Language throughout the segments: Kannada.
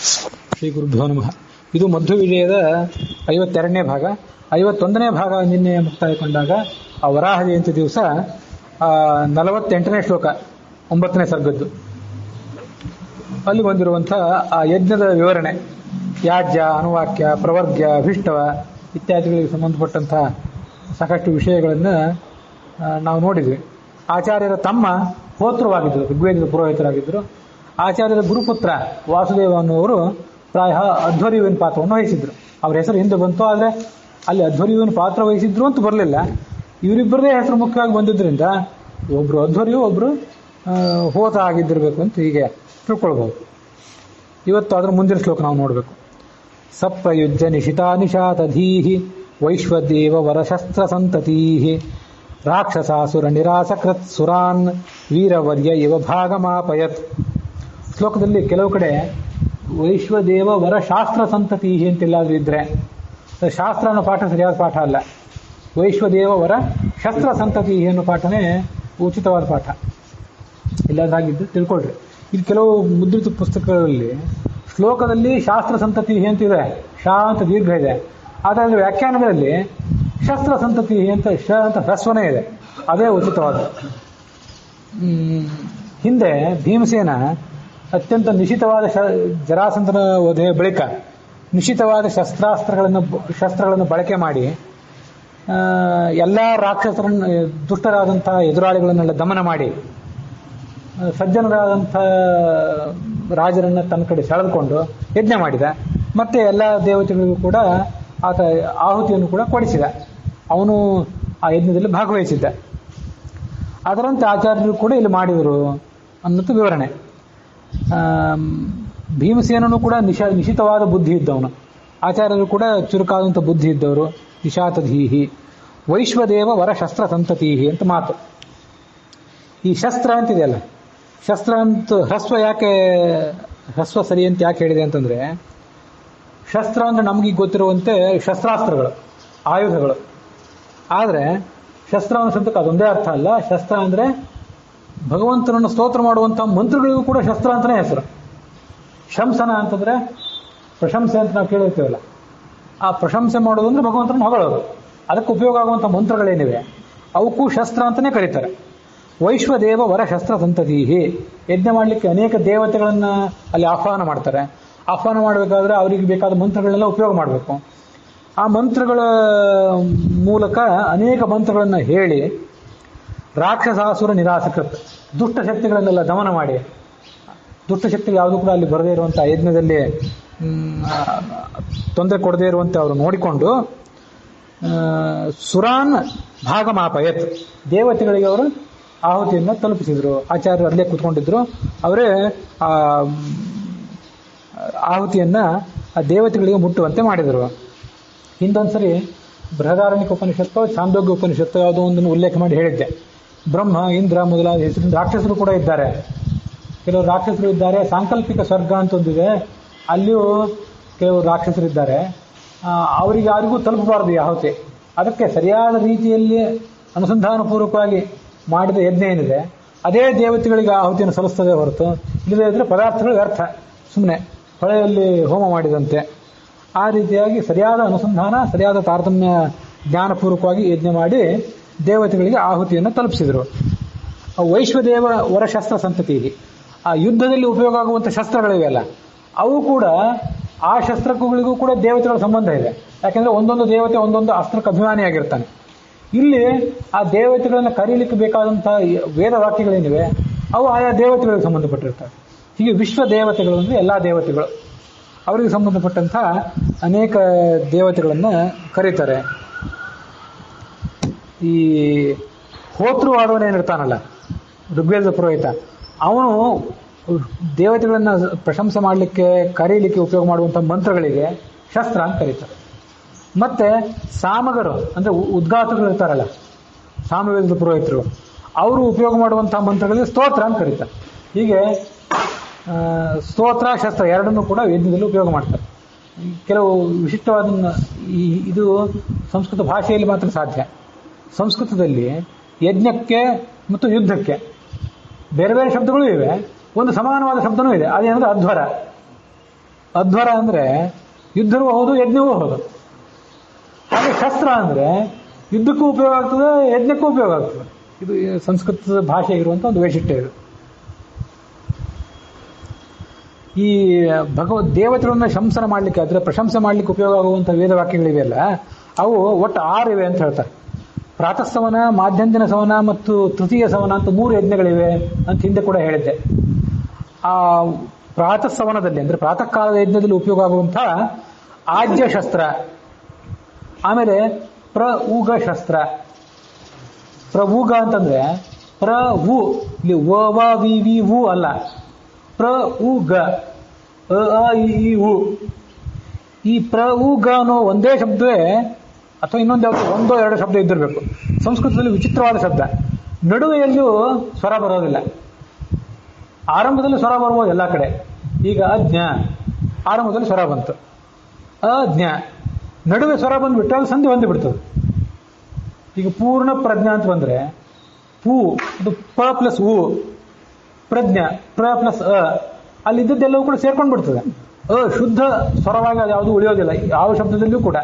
ಶ್ರೀ ಗುರುಭ್ಯೋ ನಮಃ. ಇದು ಮಧ್ವ ವಿಜಯದ 52ನೇ ಭಾಗ. 51ನೇ ಭಾಗ ನಿನ್ನೆ ಮುಕ್ತಾಯಗೊಂಡಾಗ ಆ ವರಾಹ ಜಯಂತಿ ದಿವಸ 48ನೇ ಶ್ಲೋಕ 9ನೇ ಸರ್ಗದ್ದು ಅಲ್ಲಿ ಬಂದಿರುವಂಥ ಆ ಯಜ್ಞದ ವಿವರಣೆ, ಯಾಜ್ಯ, ಅನುವಾಕ್ಯ, ಪ್ರವರ್ಗ್ಯ, ಅಭಿಷ್ಟವ ಇತ್ಯಾದಿಗಳಿಗೆ ಸಂಬಂಧಪಟ್ಟಂಥ ಸಾಕಷ್ಟು ವಿಷಯಗಳನ್ನು ನಾವು ನೋಡಿದ್ವಿ. ಆಚಾರ್ಯರ ತಮ್ಮ ಹೋತೃವಾಗಿದ್ದರು, ಋಗ್ವೇದದ ಪುರೋಹಿತರಾಗಿದ್ದರು. ಆಚಾರ್ಯರ ಗುರುಪುತ್ರ ವಾಸುದೇವ ಅನ್ನುವರು ಪ್ರಾಯ ಅಧ್ವರ್ಯುವಿನ ಪಾತ್ರವನ್ನು ವಹಿಸಿದ್ರು. ಅವ್ರ ಹೆಸರು ಹಿಂದೆ ಬಂತು, ಆದರೆ ಅಲ್ಲಿ ಅಧ್ವರ್ಯುವಿನ ಪಾತ್ರ ವಹಿಸಿದ್ರು ಅಂತ ಬರಲಿಲ್ಲ. ಇವರಿಬ್ಬರದೇ ಹೆಸರು ಮುಖ್ಯವಾಗಿ ಬಂದಿದ್ದರಿಂದ ಒಬ್ಬರು ಅಧ್ವರ್ಯು, ಒಬ್ಬರು ಹೋತ ಆಗಿದ್ದಿರಬೇಕು ಅಂತ ಹೀಗೆ ತಿಳ್ಕೊಳ್ಬಹುದು. ಇವತ್ತು ಅದರ ಮುಂದಿನ ಶ್ಲೋಕ ನಾವು ನೋಡಬೇಕು. ಸಪ್ರಯುಜ್ಯ ನಿಶಿತಾ ನಿಶಾತಧೀಹಿ ವೈಶ್ವದೇವ ವರಶಸ್ತ್ರ ಸಂತತೀಹಿ ರಾಕ್ಷಸಾಸುರ ನಿರಾಸಕೃತ್ ಸುರಾನ್ ವೀರವರ್ಯ ಇವ ಭಾಗಮಾಪಯತ್. ಶ್ಲೋಕದಲ್ಲಿ ಕೆಲವು ಕಡೆ ವೈಶ್ವದೇವ ವರ ಶಾಸ್ತ್ರ ಸಂತತಿ ಅಂತೆಲ್ಲಾದ್ರೂ ಇದ್ರೆ ಶಾಸ್ತ್ರ ಅನ್ನೋ ಪಾಠ ಸರಿಯಾದ ಪಾಠ ಅಲ್ಲ. ವೈಶ್ವದೇವ ವರ ಶಸ್ತ್ರ ಸಂತತಿ ಅನ್ನೋ ಪಾಠನೇ ಉಚಿತವಾದ ಪಾಠ. ಇಲ್ಲದಾಗಿದ್ದು ತಿಳ್ಕೊಳ್ರಿ. ಇದು ಕೆಲವು ಮುದ್ರಿತ ಪುಸ್ತಕಗಳಲ್ಲಿ ಶ್ಲೋಕದಲ್ಲಿ ಶಾಸ್ತ್ರ ಸಂತತಿ ಅಂತಿದೆ, ಶಾ ಅಂತ ದೀರ್ಘ ಇದೆ, ಆದರೆ ವ್ಯಾಖ್ಯಾನಗಳಲ್ಲಿ ಶಸ್ತ್ರ ಸಂತತಿ ಅಂತ ಶ ಅಂತ ಹ್ರಸ್ವನೇ ಇದೆ. ಅದೇ ಉಚಿತವಾದ. ಹಿಂದೆ ಭೀಮಸೇನ ಅತ್ಯಂತ ನಿಶಿತವಾದ ಜರಾಸಂಧನ ವಧೆಯ ಬಳಿಕ ನಿಶಿತವಾದ ಶಸ್ತ್ರಗಳನ್ನು ಬಳಕೆ ಮಾಡಿ ಎಲ್ಲ ರಾಕ್ಷಸರನ್ನು, ದುಷ್ಟರಾದಂಥ ಎದುರಾಳಿಗಳನ್ನೆಲ್ಲ ದಮನ ಮಾಡಿ ಸಜ್ಜನರಾದಂಥ ರಾಜರನ್ನು ತನ್ನ ಕಡೆ ಸೆಳೆದುಕೊಂಡು ಯಜ್ಞ ಮಾಡಿದ. ಮತ್ತೆ ಎಲ್ಲ ದೇವತೆಗಳಿಗೂ ಕೂಡ ಆತ ಆಹುತಿಯನ್ನು ಕೂಡ ಕೊಡಿಸಿದ. ಅವನು ಆ ಯಜ್ಞದಲ್ಲಿ ಭಾಗವಹಿಸಿದ್ದ. ಅದರಂತೆ ಆಚಾರ್ಯರು ಕೂಡ ಇಲ್ಲಿ ಮಾಡಿದರು ಅನ್ನೋದು ವಿವರಣೆ. ಭೀಮಸೇನನು ಕೂಡ ನಿಶಿತವಾದ ಬುದ್ಧಿ ಇದ್ದವನು. ಆಚಾರ್ಯರು ಕೂಡ ಚುರುಕಾದಂಥ ಬುದ್ಧಿ ಇದ್ದವರು. ನಿಶಾತಧೀಹಿ ವೈಶ್ವದೇವ ವರ ಶಸ್ತ್ರ ಸಂತತೀಹಿ ಅಂತ ಮಾತು. ಈ ಶಸ್ತ್ರ ಅಂತಿದೆಯಲ್ಲ, ಶಸ್ತ್ರ ಅಂತ ಹ್ರಸ್ವ ಯಾಕೆ, ಹ್ರಸ್ವ ಸರಿ ಅಂತ ಯಾಕೆ ಹೇಳಿದೆ ಅಂತಂದ್ರೆ, ಶಸ್ತ್ರ ಅಂದ್ರೆ ನಮಗೀಗ ಗೊತ್ತಿರುವಂತೆ ಶಸ್ತ್ರಾಸ್ತ್ರಗಳು, ಆಯುಧಗಳು. ಆದರೆ ಶಸ್ತ್ರ ಅನ್ನೋ ಶಬ್ದಕ್ಕೆ ಅದೊಂದೇ ಅರ್ಥ ಅಲ್ಲ. ಶಸ್ತ್ರ ಅಂದ್ರೆ ಭಗವಂತನನ್ನು ಸ್ತೋತ್ರ ಮಾಡುವಂಥ ಮಂತ್ರಗಳಿಗೂ ಕೂಡ ಶಸ್ತ್ರ ಅಂತಲೇ ಹೆಸರು. ಶಂಸನ ಅಂತಂದ್ರೆ ಪ್ರಶಂಸೆ ಅಂತ ನಾವು ಕೇಳಿರ್ತೀವಲ್ಲ, ಆ ಪ್ರಶಂಸೆ ಮಾಡೋದು ಅಂದ್ರೆ ಭಗವಂತನ ಹೊಗಳೋದು. ಅದಕ್ಕೆ ಉಪಯೋಗ ಆಗುವಂಥ ಮಂತ್ರಗಳೇನಿವೆ ಅವಕ್ಕೂ ಶಸ್ತ್ರ ಅಂತಲೇ ಕರೀತಾರೆ. ವೈಶ್ವದೇವ ವರ ಶಸ್ತ್ರ ಸಂತತೀಹಿ. ಯಜ್ಞ ಮಾಡಲಿಕ್ಕೆ ಅನೇಕ ದೇವತೆಗಳನ್ನು ಅಲ್ಲಿ ಆಹ್ವಾನ ಮಾಡ್ತಾರೆ. ಆಹ್ವಾನ ಮಾಡಬೇಕಾದ್ರೆ ಅವರಿಗೆ ಬೇಕಾದ ಮಂತ್ರಗಳನ್ನೆಲ್ಲ ಉಪಯೋಗ ಮಾಡಬೇಕು. ಆ ಮಂತ್ರಗಳ ಮೂಲಕ ಅನೇಕ ಮಂತ್ರಗಳನ್ನು ಹೇಳಿ ರಾಕ್ಷಸಾಸುರ ನಿರಾಸಕೃತ್, ದುಷ್ಟಶಕ್ತಿಗಳನ್ನೆಲ್ಲ ದಮನ ಮಾಡಿ, ದುಷ್ಟಶಕ್ತಿಗಳು ಯಾವುದು ಕೂಡ ಅಲ್ಲಿ ಬರದೇ ಇರುವಂಥ ಯಜ್ಞದಲ್ಲಿ ತೊಂದರೆ ಕೊಡದೇ ಇರುವಂತೆ ಅವರು ನೋಡಿಕೊಂಡು ಸುರಾನ್ ಭಾಗಮಾಪಯತ್, ದೇವತೆಗಳಿಗೆ ಅವರು ಆಹುತಿಯನ್ನು ತಲುಪಿಸಿದರು. ಆಚಾರ್ಯರು ಅಲ್ಲೇ ಕೂತ್ಕೊಂಡಿದ್ರು, ಅವರೇ ಆ ಆಹುತಿಯನ್ನ ಆ ದೇವತೆಗಳಿಗೆ ಮುಟ್ಟುವಂತೆ ಮಾಡಿದರು. ಹಿಂದೊಂದ್ಸರಿ ಬೃಹದಾರಣ್ಯಕ ಉಪನಿಷತ್ತೋ ಛಾಂದೋಗ್ಯ ಉಪನಿಷತ್ತೋ ಯಾವುದೋ ಒಂದನ್ನು ಉಲ್ಲೇಖ ಮಾಡಿ ಹೇಳಿದ್ದೆ. ಬ್ರಹ್ಮ, ಇಂದ್ರ ಮೊದಲಾದ ಹೆಸರಿನ ರಾಕ್ಷಸರು ಕೂಡ ಇದ್ದಾರೆ. ಕೆಲವರು ರಾಕ್ಷಸರು ಇದ್ದಾರೆ. ಸಾಂಕಲ್ಪಿಕ ಸ್ವರ್ಗ ಅಂತ ಒಂದಿದೆ, ಅಲ್ಲಿಯೂ ಕೆಲವರು ರಾಕ್ಷಸರಿದ್ದಾರೆ. ಅವರಿಗೆ ಯಾರಿಗೂ ತಲುಪಬಾರದು ಈ ಆಹುತಿ. ಅದಕ್ಕೆ ಸರಿಯಾದ ರೀತಿಯಲ್ಲಿ ಅನುಸಂಧಾನಪೂರ್ವಕವಾಗಿ ಮಾಡಿದ ಯಜ್ಞ ಏನಿದೆ ಅದೇ ದೇವತೆಗಳಿಗೆ ಆಹುತಿಯನ್ನು ಸಲ್ಲಿಸ್ತದೆ ಹೊರತು ಇಲ್ಲದೇ ಇದ್ರೆ ಪದಾರ್ಥಗಳು ವ್ಯರ್ಥ, ಸುಮ್ಮನೆ ಹೊಳೆಯಲ್ಲಿ ಹೋಮ ಮಾಡಿದಂತೆ. ಆ ರೀತಿಯಾಗಿ ಸರಿಯಾದ ಅನುಸಂಧಾನ, ಸರಿಯಾದ ತಾರತಮ್ಯ ಜ್ಞಾನಪೂರ್ವಕವಾಗಿ ಯಜ್ಞ ಮಾಡಿ ದೇವತೆಗಳಿಗೆ ಆಹುತಿಯನ್ನು ತಲುಪಿಸಿದರು. ವೈಶ್ವದೇವ ವರ ಶಸ್ತ್ರ ಸಂತತಿ. ಆ ಯುದ್ಧದಲ್ಲಿ ಉಪಯೋಗ ಆಗುವಂಥ ಶಸ್ತ್ರಗಳಿವೆಯಲ್ಲ, ಅವು ಕೂಡ ಆ ಶಸ್ತ್ರಗಳಿಗೂ ಕೂಡ ದೇವತೆಗಳ ಸಂಬಂಧ ಇದೆ. ಯಾಕೆಂದ್ರೆ ಒಂದೊಂದು ದೇವತೆ ಒಂದೊಂದು ಅಸ್ತ್ರಕ್ಕೆ ಅಭಿಮಾನಿಯಾಗಿರ್ತಾನೆ. ಇಲ್ಲಿ ಆ ದೇವತೆಗಳನ್ನು ಕರೀಲಿಕ್ಕೆ ಬೇಕಾದಂಥ ವೇದ ವಾಕ್ಯಗಳೇನಿವೆ ಅವು ಆಯಾ ದೇವತೆಗಳಿಗೆ ಸಂಬಂಧಪಟ್ಟಿರ್ತವೆ. ಹೀಗೆ ವಿಶ್ವ ದೇವತೆಗಳು ಅಂದರೆ ಎಲ್ಲ ದೇವತೆಗಳು, ಅವರಿಗೆ ಸಂಬಂಧಪಟ್ಟಂಥ ಅನೇಕ ದೇವತೆಗಳನ್ನು ಕರೀತಾರೆ. ಈ ಹೋತೃ ಆದವನೇನಿರ್ತಾನಲ್ಲ, ಋಗ್ವೇದ ಪುರೋಹಿತ, ಅವನು ದೇವತೆಗಳನ್ನು ಪ್ರಶಂಸೆ ಮಾಡಲಿಕ್ಕೆ, ಕರೀಲಿಕ್ಕೆ ಉಪಯೋಗ ಮಾಡುವಂಥ ಮಂತ್ರಗಳಿಗೆ ಶಸ್ತ್ರ ಅಂತ ಕರೀತಾರೆ. ಮತ್ತೆ ಸಾಮಗರು ಅಂದ್ರೆ ಉದ್ಘಾತಗಳು ಇರ್ತಾರಲ್ಲ, ಸಾಮವೇದ ಪುರೋಹಿತರು, ಅವರು ಉಪಯೋಗ ಮಾಡುವಂಥ ಮಂತ್ರಗಳಿಗೆ ಸ್ತೋತ್ರ ಅಂತ ಕರೀತಾರೆ. ಹೀಗೆ ಸ್ತೋತ್ರ, ಶಸ್ತ್ರ ಎರಡನ್ನೂ ಕೂಡ ಯಜ್ಞದಲ್ಲಿ ಉಪಯೋಗ ಮಾಡ್ತಾರೆ. ಕೆಲವು ವಿಶಿಷ್ಟವಾದ ಇದು ಸಂಸ್ಕೃತ ಭಾಷೆಯಲ್ಲಿ ಮಾತ್ರ ಸಾಧ್ಯ. ಸಂಸ್ಕೃತದಲ್ಲಿ ಯಜ್ಞಕ್ಕೆ ಮತ್ತು ಯುದ್ಧಕ್ಕೆ ಬೇರೆ ಬೇರೆ ಶಬ್ದಗಳು ಇವೆ, ಒಂದು ಸಮಾನವಾದ ಶಬ್ದನೂ ಇದೆ. ಅದೇನಂದ್ರೆ ಅಧ್ವರ. ಅಧ್ವರ ಅಂದ್ರೆ ಯುದ್ಧವೂ ಹೌದು, ಯಜ್ಞವೂ ಹೌದು. ಹಾಗೆ ಶಸ್ತ್ರ ಅಂದ್ರೆ ಯುದ್ಧಕ್ಕೂ ಉಪಯೋಗ ಆಗ್ತದೆ, ಯಜ್ಞಕ್ಕೂ ಉಪಯೋಗ ಆಗ್ತದೆ. ಇದು ಸಂಸ್ಕೃತದ ಭಾಷೆ ಇರುವಂತ ಒಂದು ವೈಶಿಷ್ಟ್ಯ ಇದು. ಈ ದೇವತೆಗಳನ್ನ ಶಂಸನ ಮಾಡ್ಲಿಕ್ಕೆ, ಅಂದ್ರೆ ಪ್ರಶಂಸೆ ಮಾಡ್ಲಿಕ್ಕೆ ಉಪಯೋಗ ಆಗುವಂತಹ ವೇದ ವಾಕ್ಯಗಳಿವೆಯಲ್ಲ, ಅವು ಒಟ್ಟು 6 ಇವೆ ಅಂತ ಹೇಳ್ತಾರೆ. ಪ್ರಾತಃ ಸವನ, ಮಾಧ್ಯಂದಿನ ಸವನ ಮತ್ತು ತೃತೀಯ ಸವನ ಅಂತ 3 ಯಜ್ಞಗಳಿವೆ ಅಂತ ಹಿಂದೆ ಕೂಡ ಹೇಳಿದ್ದೆ. ಆ ಪ್ರಾತಃ ಸವನದಲ್ಲಿ ಅಂದ್ರೆ ಪ್ರಾತಃ ಕಾಲದ ಯಜ್ಞದಲ್ಲಿ ಉಪಯೋಗ ಆಗುವಂತಹ ಆಜ್ಯ ಶಸ್ತ್ರ, ಆಮೇಲೆ ಪ್ರಊಗ ಶಸ್ತ್ರ. ಪ್ರಊಗ ಅಂತಂದ್ರೆ ಪ್ರವು, ಇಲ್ಲಿ ವ ವಿ ವಿ ವು ಅಲ್ಲ, ಪ್ರಊಗ ಈ ಪ್ರಊಗ ಅನ್ನೋ ಒಂದೇ ಶಬ್ದವೇ, ಅಥವಾ ಇನ್ನೊಂದು ಯಾವುದು ಒಂದೋ ಎರಡು ಶಬ್ದ ಇದ್ದಿರಬೇಕು. ಸಂಸ್ಕೃತದಲ್ಲಿ ವಿಚಿತ್ರವಾದ ಶಬ್ದ. ನಡುವೆಯಲ್ಲೂ ಸ್ವರ ಬರೋದಿಲ್ಲ. ಆರಂಭದಲ್ಲಿ ಸ್ವರ ಬರ್ಬೋದು ಎಲ್ಲ ಕಡೆ. ಈಗ ಅಜ್ಞ ಆರಂಭದಲ್ಲಿ ಸ್ವರ ಬಂತು, ಅಜ್ಞ ನಡುವೆ ಸ್ವರ ಬಂದ್ಬಿಟ್ಟು ಅದು ಸಂಧಿ ಹೊಂದಿಬಿಡ್ತದೆ. ಈಗ ಪೂರ್ಣ ಪ್ರಜ್ಞಾ ಅಂತ ಬಂದ್ರೆ ಪೂ, ಅದು ಪ ಪ್ಲಸ್ ಉ, ಪ್ರಜ್ಞಾ ಪ್ರ ಪ್ಲಸ್ ಅ, ಅಲ್ಲಿದ್ದದ್ದೆಲ್ಲವೂ ಕೂಡ ಸೇರ್ಕೊಂಡು ಬಿಡ್ತದೆ. ಶುದ್ಧ ಸ್ವರವಾಗಿ ಅದು ಯಾವುದು ಉಳಿಯೋದಿಲ್ಲ ಯಾವ ಶಬ್ದದಲ್ಲಿಯೂ ಕೂಡ.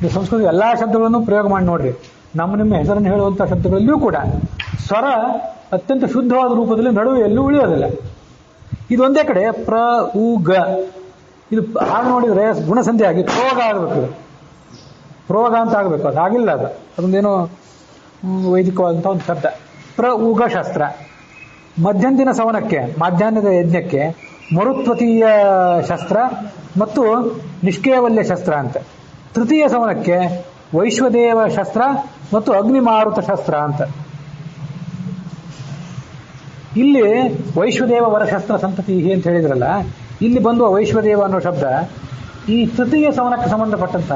ನೀವು ಸಂಸ್ಕೃತ ಎಲ್ಲಾ ಶಬ್ದಗಳನ್ನು ಪ್ರಯೋಗ ಮಾಡಿ ನೋಡ್ರಿ, ನಿಮ್ಮ ಹೆಸರನ್ನು ಹೇಳುವಂತಹ ಶಬ್ದಗಳಲ್ಲಿಯೂ ಕೂಡ ಸ್ವರ ಅತ್ಯಂತ ಶುದ್ಧವಾದ ರೂಪದಲ್ಲಿ ನಡುವೆ ಎಲ್ಲೂ ಉಳಿಯೋದಿಲ್ಲ. ಇದೊಂದೇ ಕಡೆ ಪ್ರ ಉ ಗ, ಇದು ಹಾಗೆ ನೋಡಿದ್ರೆ ಗುಣಸಂಧಿ ಆಗಿ ಪ್ರೋಗ ಆಗಬೇಕು, ಪ್ರೋಗ ಅಂತ ಆಗಬೇಕು. ಅದು ಆಗಿಲ್ಲ, ಅದೊಂದೇನೋ ವೈದಿಕವಾದಂತಹ ಒಂದು ಶಬ್ದ. ಪ್ರ ಉಗ ಶಾಸ್ತ್ರ. ಮಧ್ಯಂದಿನ ಸವನಕ್ಕೆ, ಮಾಧ್ಯಾಹ್ನದ ಯಜ್ಞಕ್ಕೆ ಮರುತ್ವತೀಯ ಶಸ್ತ್ರ ಮತ್ತು ನಿಷ್ಕೇವಲ್ಯ ಶಸ್ತ್ರ ಅಂತ. ತೃತೀಯ ಸವನಕ್ಕೆ ವೈಶ್ವದೇವ ಶಸ್ತ್ರ ಮತ್ತು ಅಗ್ನಿಮಾರುತ ಶಸ್ತ್ರ ಅಂತ. ಇಲ್ಲಿ ವೈಶ್ವದೇವ ವರಶಸ್ತ್ರ ಸಂತತಿ ಅಂತ ಹೇಳಿದ್ರಲ್ಲ, ಇಲ್ಲಿ ಬಂದು ವೈಶ್ವದೇವ ಅನ್ನೋ ಶಬ್ದ ಈ ತೃತೀಯ ಸವನಕ್ಕೆ ಸಂಬಂಧಪಟ್ಟಂತ,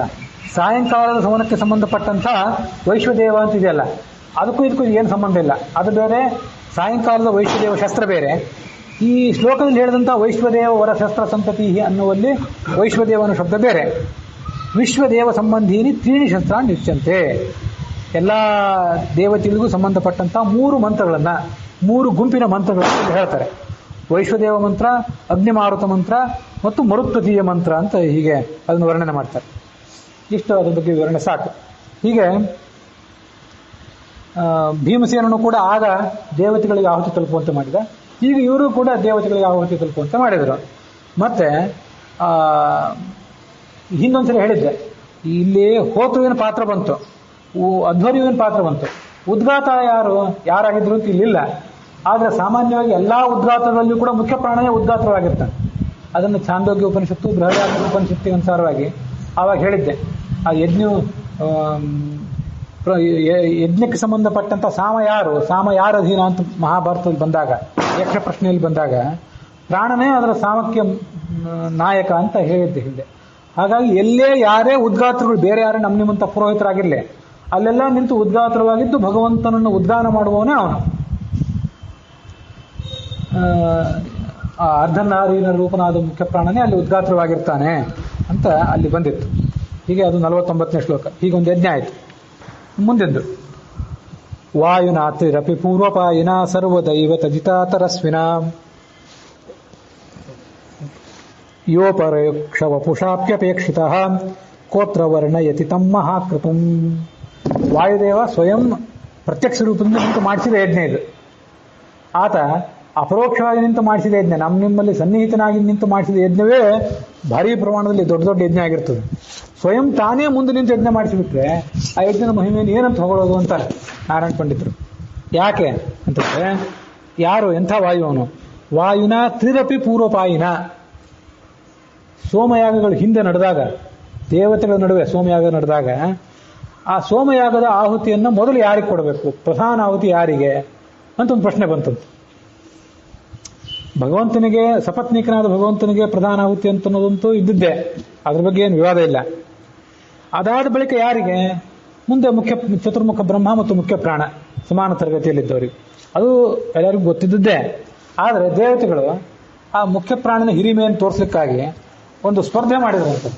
ಸಾಯಂಕಾಲದ ಸವನಕ್ಕೆ ಸಂಬಂಧಪಟ್ಟಂತ ವೈಶ್ವದೇವ ಅಂತ ಇದೆಯಲ್ಲ, ಅದಕ್ಕೂ ಇದಕ್ಕೂ ಏನು ಸಂಬಂಧ ಇಲ್ಲ. ಅದು ಬೇರೆ, ಸಾಯಂಕಾಲದ ವೈಶ್ವದೇವ ಶಸ್ತ್ರ ಬೇರೆ. ಈ ಶ್ಲೋಕದಲ್ಲಿ ಹೇಳಿದಂಥ ವೈಶ್ವದೇವ ವರಶಸ್ತ್ರ ಸಂತತಿ ಅನ್ನುವಲ್ಲಿ ವೈಶ್ವದೇವ ಅನ್ನೋ ಶಬ್ದ ಬೇರೆ. ವಿಶ್ವದೇವ ಸಂಬಂಧೀನಿ ತ್ರೀಣಿ ಶಸ್ತ್ರ ನಿಶ್ಚಂತೆ. ಎಲ್ಲ ದೇವತೆಗಳಿಗೂ ಸಂಬಂಧಪಟ್ಟಂತ 3 ಮಂತ್ರಗಳನ್ನ, 3 ಗುಂಪಿನ ಮಂತ್ರಗಳನ್ನು ಹೇಳ್ತಾರೆ. ವೈಶ್ವದೇವ ಮಂತ್ರ, ಅಗ್ನಿಮಾರುತ ಮಂತ್ರ ಮತ್ತು ಮರುತ್ವತೀಯ ಮಂತ್ರ ಅಂತ ಹೀಗೆ ಅದನ್ನು ವರ್ಣನೆ ಮಾಡ್ತಾರೆ. ಇಷ್ಟು ಅದ್ರ ಬಗ್ಗೆ ವಿವರಣೆ ಸಾಕು. ಹೀಗೆ ಭೀಮಸೇನನು ಕೂಡ ಆಗ ದೇವತೆಗಳಿಗೆ ಆಹುತಿ ತಲುಪುವಂತೆ ಮಾಡಿದ. ಈಗ ಇವರು ಕೂಡ ದೇವತೆಗಳಿಗೆ ಆಹುತಿ ತಲುಪುವಂತೆ ಮಾಡಿದರು. ಮತ್ತೆ ಹಿಂದೊಂದ್ಸರಿ ಹೇಳಿದ್ದೆ, ಇಲ್ಲಿ ಹೋತೃವಿನ ಪಾತ್ರ ಬಂತು, ಅಧ್ವರ್ಯುವಿನ ಪಾತ್ರ ಬಂತು. ಉದ್ಗಾತ ಯಾರಾಗಿದ್ರು ಅಂತ ಇಲ್ಲಿಲ್ಲ. ಆದ್ರೆ ಸಾಮಾನ್ಯವಾಗಿ ಎಲ್ಲಾ ಉದ್ಗಾತಗಳಲ್ಲಿಯೂ ಕೂಡ ಮುಖ್ಯ ಪ್ರಾಣನೇ ಉದ್ಗಾತವಾಗಿರ್ತಾನೆ. ಅದನ್ನು ಛಾಂದೋಗ್ಯ ಉಪನಿಷತ್ತು, ಬೃಹದಾರಣ್ಯಕ ಉಪನಿಷತ್ತಿಗೆ ಅನುಸಾರವಾಗಿ ಆವಾಗ ಹೇಳಿದ್ದೆ. ಆ ಯಜ್ಞಕ್ಕೆ ಸಂಬಂಧಪಟ್ಟಂತ ಸಾಮ ಯಾರ ಅಧೀನ ಅಂತ ಮಹಾಭಾರತದಲ್ಲಿ ಬಂದಾಗ, ಯಕ್ಷ ಪ್ರಶ್ನೆಯಲ್ಲಿ ಬಂದಾಗ ಪ್ರಾಣನೇ ಅದರ ಸಾಮಕ್ಕೆ ನಾಯಕ ಅಂತ ಹೇಳಿದ್ದೆ ಹಿಂದೆ. ಹಾಗಾಗಿ ಎಲ್ಲೇ ಯಾರೇ ಉದ್ಗಾತ್ರಗಳು, ಬೇರೆ ಯಾರೇ ನಿಮ್ಮಂತ ಪುರೋಹಿತರಾಗಿರ್ಲಿ, ಅಲ್ಲೆಲ್ಲ ನಿಂತು ಉದ್ಗಾತ್ರವಾಗಿದ್ದು ಭಗವಂತನನ್ನು ಉದ್ಗಾನ ಮಾಡುವವನೇ ಅವನು. ಅರ್ಧನಾರೀನ ರೂಪನಾದ ಮುಖ್ಯ ಪ್ರಾಣನೇ ಅಲ್ಲಿ ಉದ್ಗಾತ್ರವಾಗಿರ್ತಾನೆ ಅಂತ ಅಲ್ಲಿ ಬಂದಿತ್ತು. ಹೀಗೆ ಅದು 49ನೇ ಶ್ಲೋಕ. ಹೀಗೊಂದು ಯಜ್ಞ ಆಯಿತು. ಮುಂದೆದ್ದು ವಾಯುನಾತ್ರಿರಪಿ ಪೂರ್ವಪಾಯಿನ ಸರ್ವದೈವ ತಜಿತಾತರಸ್ವಿನ ಯೋಪರೋಕ್ಷ ವಪುಷಾಪ್ಯಪೇಕ್ಷಿತ ಕೋತ್ರ ವರ್ಣಯತಿ ತಮ್ಮ ಮಹಾಕೃತಂ. ವಾಯುದೇವ ಸ್ವಯಂ ಪ್ರತ್ಯಕ್ಷ ರೂಪದಿಂದ ನಿಂತು ಮಾಡಿಸಿದ ಯಜ್ಞ ಇದು. ಆತ ಅಪರೋಕ್ಷವಾಗಿ ನಿಂತು ಮಾಡಿಸಿದ ಯಜ್ಞ, ನಿಮ್ಮಲ್ಲಿ ಸನ್ನಿಹಿತನಾಗಿ ನಿಂತು ಮಾಡಿಸಿದ ಯಜ್ಞವೇ ಭಾರೀ ಪ್ರಮಾಣದಲ್ಲಿ ದೊಡ್ಡ ದೊಡ್ಡ ಯಜ್ಞ ಆಗಿರ್ತದೆ. ಸ್ವಯಂ ತಾನೇ ಮುಂದೆ ನಿಂತು ಯಜ್ಞ ಮಾಡಿಸಿಬಿಟ್ರೆ ಆ ಯಜ್ಞದ ಮಹಿಮೆಯನ್ನು ಏನಂತ ಹೊಗಳೋದು ಅಂತಾರೆ ನಾರಾಯಣ ಪಂಡಿತರು. ಯಾಕೆ ಅಂತಂದ್ರೆ, ಯಾರು ಎಂಥ ವಾಯು ಅವನು? ವಾಯುನ ತ್ರಿರಪಿ ಪೂರ್ವಪಾಯಿನ. ಸೋಮಯಾಗಗಳು ಹಿಂದೆ ನಡೆದಾಗ, ದೇವತೆಗಳ ನಡುವೆ ಸೋಮಯಾಗ ನಡೆದಾಗ, ಆ ಸೋಮಯಾಗದ ಆಹುತಿಯನ್ನು ಮೊದಲು ಯಾರಿಗೆ ಕೊಡಬೇಕು, ಪ್ರಧಾನ ಆಹುತಿ ಯಾರಿಗೆ ಅಂತ ಒಂದು ಪ್ರಶ್ನೆ ಬಂತಂತೆ. ಭಗವಂತನಿಗೆ, ಸಪತ್ನೀಕನಾದ ಭಗವಂತನಿಗೆ ಪ್ರಧಾನ ಆಹುತಿ ಅಂತ ಅನ್ನೋದಂತೂ ಇದ್ದಿದ್ದೆ, ಅದ್ರ ಬಗ್ಗೆ ಏನು ವಿವಾದ ಇಲ್ಲ. ಅದಾದ ಬಳಿಕ ಯಾರಿಗೆ? ಮುಂದೆ ಚತುರ್ಮುಖ ಬ್ರಹ್ಮ ಮತ್ತು ಮುಖ್ಯ ಪ್ರಾಣ ಸಮಾನ ತರಗತಿಯಲ್ಲಿದ್ದವರಿಗೆ. ಅದು ಎಲ್ಲರಿಗೂ ಗೊತ್ತಿದ್ದೇ. ಆದರೆ ದೇವತೆಗಳು ಆ ಮುಖ್ಯ ಪ್ರಾಣನ ಹಿರಿಮೆಯನ್ನು ತೋರಿಸ್ಲಿಕ್ಕಾಗಿ ಒಂದು ಸ್ಪರ್ಧೆ ಮಾಡಿದ್ರಂತೆ.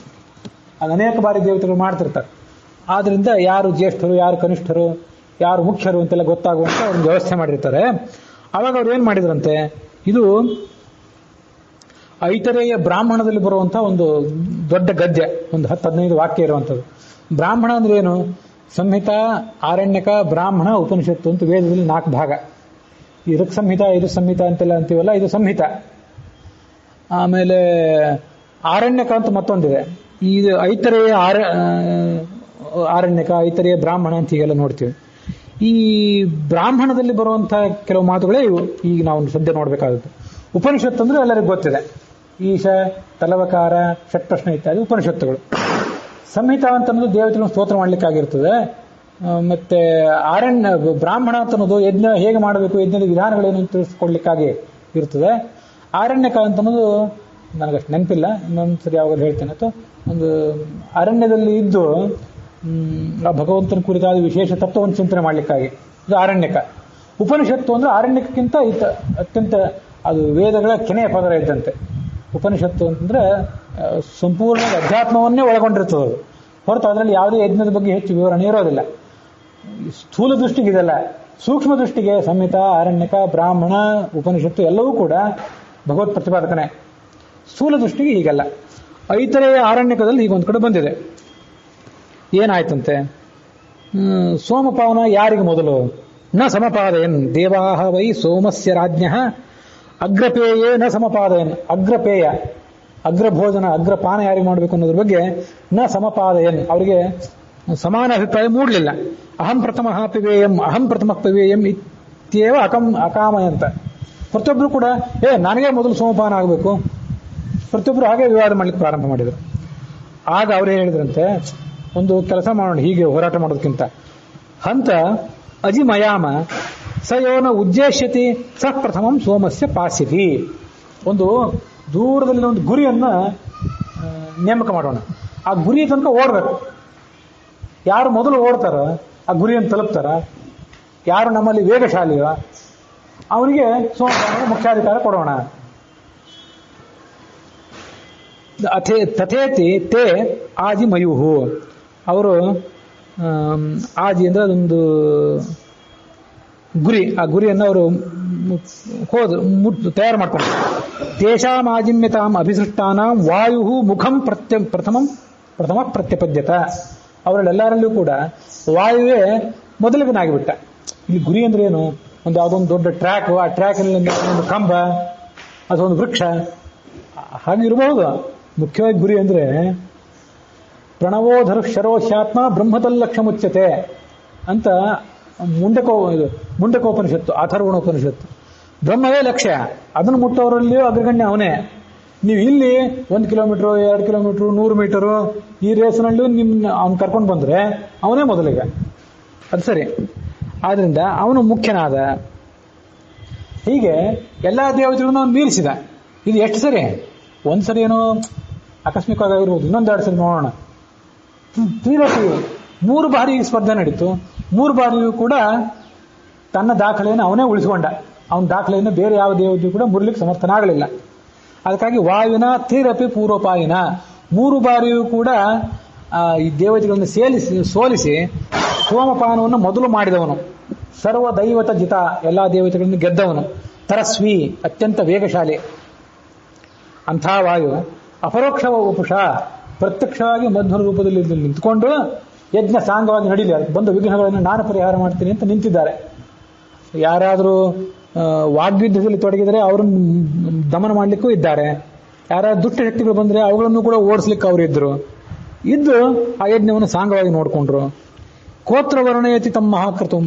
ಅದು ಅನೇಕ ಬಾರಿ ದೇವತೆಗಳು ಮಾಡ್ತಿರ್ತಾರೆ. ಆದ್ರಿಂದ ಯಾರು ಜ್ಯೇಷ್ಠರು, ಯಾರು ಕನಿಷ್ಠರು, ಯಾರು ಮುಖ್ಯರು ಅಂತೆಲ್ಲ ಗೊತ್ತಾಗುವಂತ ಒಂದು ವ್ಯವಸ್ಥೆ ಮಾಡಿರ್ತಾರೆ. ಅವಾಗ ಅವ್ರು ಏನ್ ಮಾಡಿದ್ರಂತೆ, ಇದು ಐತರೇಯ ಬ್ರಾಹ್ಮಣದಲ್ಲಿ ಬರುವಂತ ಒಂದು ದೊಡ್ಡ ಗದ್ಯ, ಒಂದು 10-15 ವಾಕ್ಯ ಇರುವಂಥದ್ದು. ಬ್ರಾಹ್ಮಣ ಅಂದ್ರೆ ಏನು? ಸಂಹಿತ, ಆರಣ್ಯಕ, ಬ್ರಾಹ್ಮಣ, ಉಪನಿಷತ್ತು ಅಂತ ವೇದದಲ್ಲಿ 4 ಭಾಗ. ಈ ಋಕ್ ಸಂಹಿತ, ಇದು ಸಂಹಿತ ಅಂತೆಲ್ಲ ಅಂತೀವಲ್ಲ, ಇದು ಸಂಹಿತ. ಆಮೇಲೆ ಆರಣ್ಯಕ ಅಂತ ಮತ್ತೊಂದಿದೆ. ಇದು ಐತರೇಯ ಆರಣ್ಯಕ, ಐತರೇಯ ಬ್ರಾಹ್ಮಣ ಅಂತ ಹೀಗೆಲ್ಲ ನೋಡ್ತೀವಿ. ಈ ಬ್ರಾಹ್ಮಣದಲ್ಲಿ ಬರುವಂತಹ ಕೆಲವು ಮಾತುಗಳೇ ಇವು ಈಗ ನಾವು ಸದ್ಯ ನೋಡ್ಬೇಕಾದದ್ದು. ಉಪನಿಷತ್ತು ಅಂದ್ರೆ ಎಲ್ಲರಿಗೂ ಗೊತ್ತಿದೆ. ಈಶ, ತಲವಕಾರ, ಷಟ್ಪ್ರಶ್ನೆ ಇತ್ಯಾದಿ ಉಪನಿಷತ್ತುಗಳು. ಸಂಹಿತ ಅಂತನ್ನೋದು ದೇವತೆಗಳನ್ನು ಸ್ತೋತ್ರ ಮಾಡ್ಲಿಕ್ಕಾಗಿರ್ತದೆ. ಮತ್ತೆ ಬ್ರಾಹ್ಮಣ ಅಂತನ್ನೋದು ಯಜ್ಞ ಹೇಗೆ ಮಾಡಬೇಕು, ಯಜ್ಞದ ವಿಧಾನಗಳೇನು ತಿಳಿಸ್ಕೊಡ್ಲಿಕ್ಕಾಗಿ ಇರ್ತದೆ. ಆರಣ್ಯಕ ಅಂತನ್ನೋದು ನನಗಷ್ಟು ನೆನಪಿಲ್ಲ, ಇನ್ನೊಂದ್ಸರಿ ಯಾವಾಗ ಹೇಳ್ತೇನೆ. ಅಥವಾ ಒಂದು ಅರಣ್ಯದಲ್ಲಿ ಇದ್ದು ಆ ಭಗವಂತನ ಕುರಿತಾದ ವಿಶೇಷ ತತ್ವವನ್ನು ಚಿಂತನೆ ಮಾಡ್ಲಿಕ್ಕಾಗಿ ಇದು ಆರಣ್ಯಕ. ಉಪನಿಷತ್ತು ಅಂದ್ರೆ ಆರಣ್ಯಕ್ಕಿಂತ ಅತ್ಯಂತ ಅದು ವೇದಗಳ ಕೆನೆಯ ಪದರ ಇದ್ದಂತೆ. ಉಪನಿಷತ್ತು ಅಂತಂದ್ರೆ ಸಂಪೂರ್ಣ ಅಧ್ಯಾತ್ಮವನ್ನೇ ಒಳಗೊಂಡಿರ್ತದೆ ಅದು. ಹೊರತು ಅದರಲ್ಲಿ ಯಾವುದೇ ಯಜ್ಞದ ಬಗ್ಗೆ ಹೆಚ್ಚು ವಿವರಣೆ ಇರೋದಿಲ್ಲ. ಸ್ಥೂಲ ದೃಷ್ಟಿಗೆ ಇದೆಲ್ಲ. ಸೂಕ್ಷ್ಮ ದೃಷ್ಟಿಗೆ ಸಂಹಿತ, ಆರಣ್ಯಕ, ಬ್ರಾಹ್ಮಣ, ಉಪನಿಷತ್ತು ಎಲ್ಲವೂ ಕೂಡ ಭಗವತ್ ಪ್ರತಿಪಾದಕನೇ. ಸ್ಥೂಲ ದೃಷ್ಟಿಗೆ ಹೀಗಲ್ಲ. ಐತರೇಯ ಆರಣ್ಯಕದಲ್ಲಿ ಹೀಗೊಂದು ಕಡೆ ಬಂದಿದೆ. ಏನಾಯ್ತಂತೆ? ಸೋಮಪಾವನ ಯಾರಿಗೆ ಮೊದಲು? ನ ಸಮಪಾದಯನ್ ದೇವಾಹ ವೈ ಸೋಮಸ್ಯ ರಾಜ್ಞಃ ಅಗ್ರಪೇಯೇ ನ ಸಮಪಾದಯನ್. ಅಗ್ರಪೇಯ, ಅಗ್ರಭೋಜನ, ಅಗ್ರಪಾನ ಯಾರಿಗೆ ಮಾಡಬೇಕು ಅನ್ನೋದ್ರ ಬಗ್ಗೆ ನ ಸಮಪಾದಯನ್, ಅವರಿಗೆ ಸಮಾನ ಅಭಿಪ್ರಾಯ ಮೂಡಲಿಲ್ಲ. ಅಹಂ ಪ್ರಥಮ ಪಿವೇಯಂ, ಅಹಂ ಪ್ರಥಮ ಪಿವೇಯಂ ಇತ್ಯೇವ ಅಕಾಮಯಂತ. ಪ್ರತಿಯೊಬ್ಬರು ಕೂಡ ನನಗೆ ಮೊದಲು ಸೋಮಪಾನ ಆಗಬೇಕು, ಪ್ರತಿಯೊಬ್ಬರು ಹಾಗೆ ವಿವಾದ ಮಾಡ್ಲಿಕ್ಕೆ ಪ್ರಾರಂಭ ಮಾಡಿದರು. ಆಗ ಅವ್ರು ಹೇಳಿದ್ರಂತೆ, ಒಂದು ಕೆಲಸ ಮಾಡೋಣ, ಹೀಗೆ ಹೋರಾಟ ಮಾಡೋದಕ್ಕಿಂತ ಹಂತ ಅಜಿಮಯಾಮ ಸಯೋನ ಉದ್ದೇಶ್ಯತಿ ಸಹ ಪ್ರಥಮಂ ಸೋಮಸ್ಯ ಪಾಸಿತಿ. ಒಂದು ದೂರದಲ್ಲಿ ಒಂದು ಗುರಿಯನ್ನ ನೇಮಕ ಮಾಡೋಣ. ಆ ಗುರಿಯ ತನಕ ಓಡಬೇಕು. ಯಾರು ಮೊದಲು ಓಡ್ತಾರ ಆ ಗುರಿಯನ್ನು ತಲುಪ್ತಾರ, ಯಾರು ನಮ್ಮಲ್ಲಿ ವೇಗಶಾಲಿಯ ಅವನಿಗೆ ಸೋಮಪಾನದ ಮುಖ್ಯಾಧಿಕಾರ ಕೊಡೋಣ. ತಥೇತಿ ತೇ ಆಜಿ ಮಯೂಹು. ಅವರು ಆಜಿ ಅಂದ್ರೆ ಅದೊಂದು ಗುರಿ. ಆ ಗುರಿಯನ್ನು ಅವರು ತಯಾರು ಮಾಡ್ತಾರೆ. ತೇಷಾಂ ಆಜಿಮ್ಯತಾಂ ಅಭಿಸೃಷ್ಟಾನಾಂ ವಾಯು ಮುಖಂ ಪ್ರಥಮ ಪ್ರತ್ಯಪದ್ಯತ. ಅವರಲ್ಲೆಲ್ಲರಲ್ಲೂ ಕೂಡ ವಾಯುವೇ ಮೊದಲಿಗನಾಗಿಬಿಟ್ಟ. ಇಲ್ಲಿ ಗುರಿ ಅಂದ್ರೆ ಏನು? ಒಂದು ಯಾವುದೊಂದು ದೊಡ್ಡ ಟ್ರ್ಯಾಕ್, ಆ ಟ್ರ್ಯಾಕ್ನಲ್ಲಿ ಒಂದು ಕಂಬ ಅಥವಾ ಒಂದು ವೃಕ್ಷ ಹಾಗಿರಬಹುದು. ಮುಖ್ಯವಾಗಿ ಗುರಿ ಅಂದ್ರೆ ಪ್ರಣವೋಧರ ಶರೋಶ್ಯಾತ್ಮ ಬ್ರಹ್ಮತಲ್ಲಕ್ಷ ಮುಚ್ಯತೆ ಅಂತ ಮುಂಡಕೋಪನಿಷತ್ತು, ಅಥರ್ವಣೋಪನಿಷತ್ತು. ಬ್ರಹ್ಮವೇ ಲಕ್ಷ್ಯ, ಅದನ್ನು ಮುಟ್ಟೋರಲ್ಲಿಯೂ ಅಗ್ರಗಣ್ಯ ಅವನೇ. ನೀವು ಇಲ್ಲಿ 1 ಕಿಲೋಮೀಟರ್, 2 ಕಿಲೋಮೀಟರ್, 100 ಮೀಟರು ಈ ರೇಸ್ನಲ್ಲೂ ಅವ್ನು ಕರ್ಕೊಂಡು ಬಂದ್ರೆ ಅವನೇ ಮೊದಲಿಗೆ. ಅದು ಸರಿ. ಆದ್ರಿಂದ ಅವನು ಮುಖ್ಯನಾದ. ಹೀಗೆ ಎಲ್ಲಾ ದೇವತೆಗಳನ್ನು ಅವನು ಮೀರಿಸಿದ. ಇದು ಎಷ್ಟು ಸರಿ? ಒಂದ್ ಸರಿ ಏನೋ ಆಕಸ್ಮಿಕವಾಗಿರ್ಬೋದು, ಇನ್ನೊಂದೆರಡು ಸರಿ ನೋಡೋಣ. 3 ಬಾರಿ ಈ ಸ್ಪರ್ಧೆ ನಡೀತು. 3 ಬಾರಿಯೂ ಕೂಡ ತನ್ನ ದಾಖಲೆಯನ್ನು ಅವನೇ ಉಳಿಸಿಕೊಂಡ. ಅವನ ದಾಖಲೆಯನ್ನು ಬೇರೆ ಯಾವ ದೇವತೆಯೂ ಕೂಡ ಮುರ್ಲಿಕ್ಕೆ ಸಮರ್ಥನಾಗಲಿಲ್ಲ. ಅದಕ್ಕಾಗಿ ವಾಯುವಿನ ತೀರಪಿ ಪೂರ್ವಪಾಯಿನ 3 ಬಾರಿಯೂ ಕೂಡ ಈ ದೇವತೆಗಳನ್ನು ಸೋಲಿಸಿ ಸೋಮಪಾನವನ್ನು ಮೊದಲು ಮಾಡಿದವನು. ಸರ್ವ ದೈವತ ಜಿತ, ಎಲ್ಲಾ ದೇವತೆಗಳನ್ನು ಗೆದ್ದವನು. ತರಸ್ವಿ, ಅತ್ಯಂತ ವೇಗಶಾಲಿ. ಅಂಥ ವಾಯು ಅಪರೋಕ್ಷ ವಪುಷ, ಪ್ರತ್ಯಕ್ಷವಾಗಿ ಮಧ್ವನ ರೂಪದಲ್ಲಿ ನಿಂತುಕೊಂಡು ಯಜ್ಞ ಸಾಂಗವಾಗಿ ನಡೀಲಿ, ಬಂದ ವಿಘ್ನಗಳನ್ನು ನಾನು ಪರಿಹಾರ ಮಾಡ್ತೀನಿ ಅಂತ ನಿಂತಿದ್ದಾರೆ. ಯಾರಾದರೂ ವಾಗ್ಯುದ್ಧದಲ್ಲಿ ತೊಡಗಿದರೆ ಅವರನ್ನು ದಮನ ಮಾಡಲಿಕ್ಕೂ ಇದ್ದಾರೆ. ಯಾರಾದ್ರೂ ದುಷ್ಟ ಶಕ್ತಿಗಳು ಬಂದರೆ ಅವುಗಳನ್ನು ಕೂಡ ಓಡಿಸ್ಲಿಕ್ಕೆ ಅವರು ಇದ್ದು ಆ ಯಜ್ಞವನ್ನು ಸಾಂಗವಾಗಿ ನೋಡಿಕೊಂಡ್ರು. ಕೋತ್ರ ವರ್ಣಯತಿ ತಮ್ಮ ಮಹಾಕೃತಂ,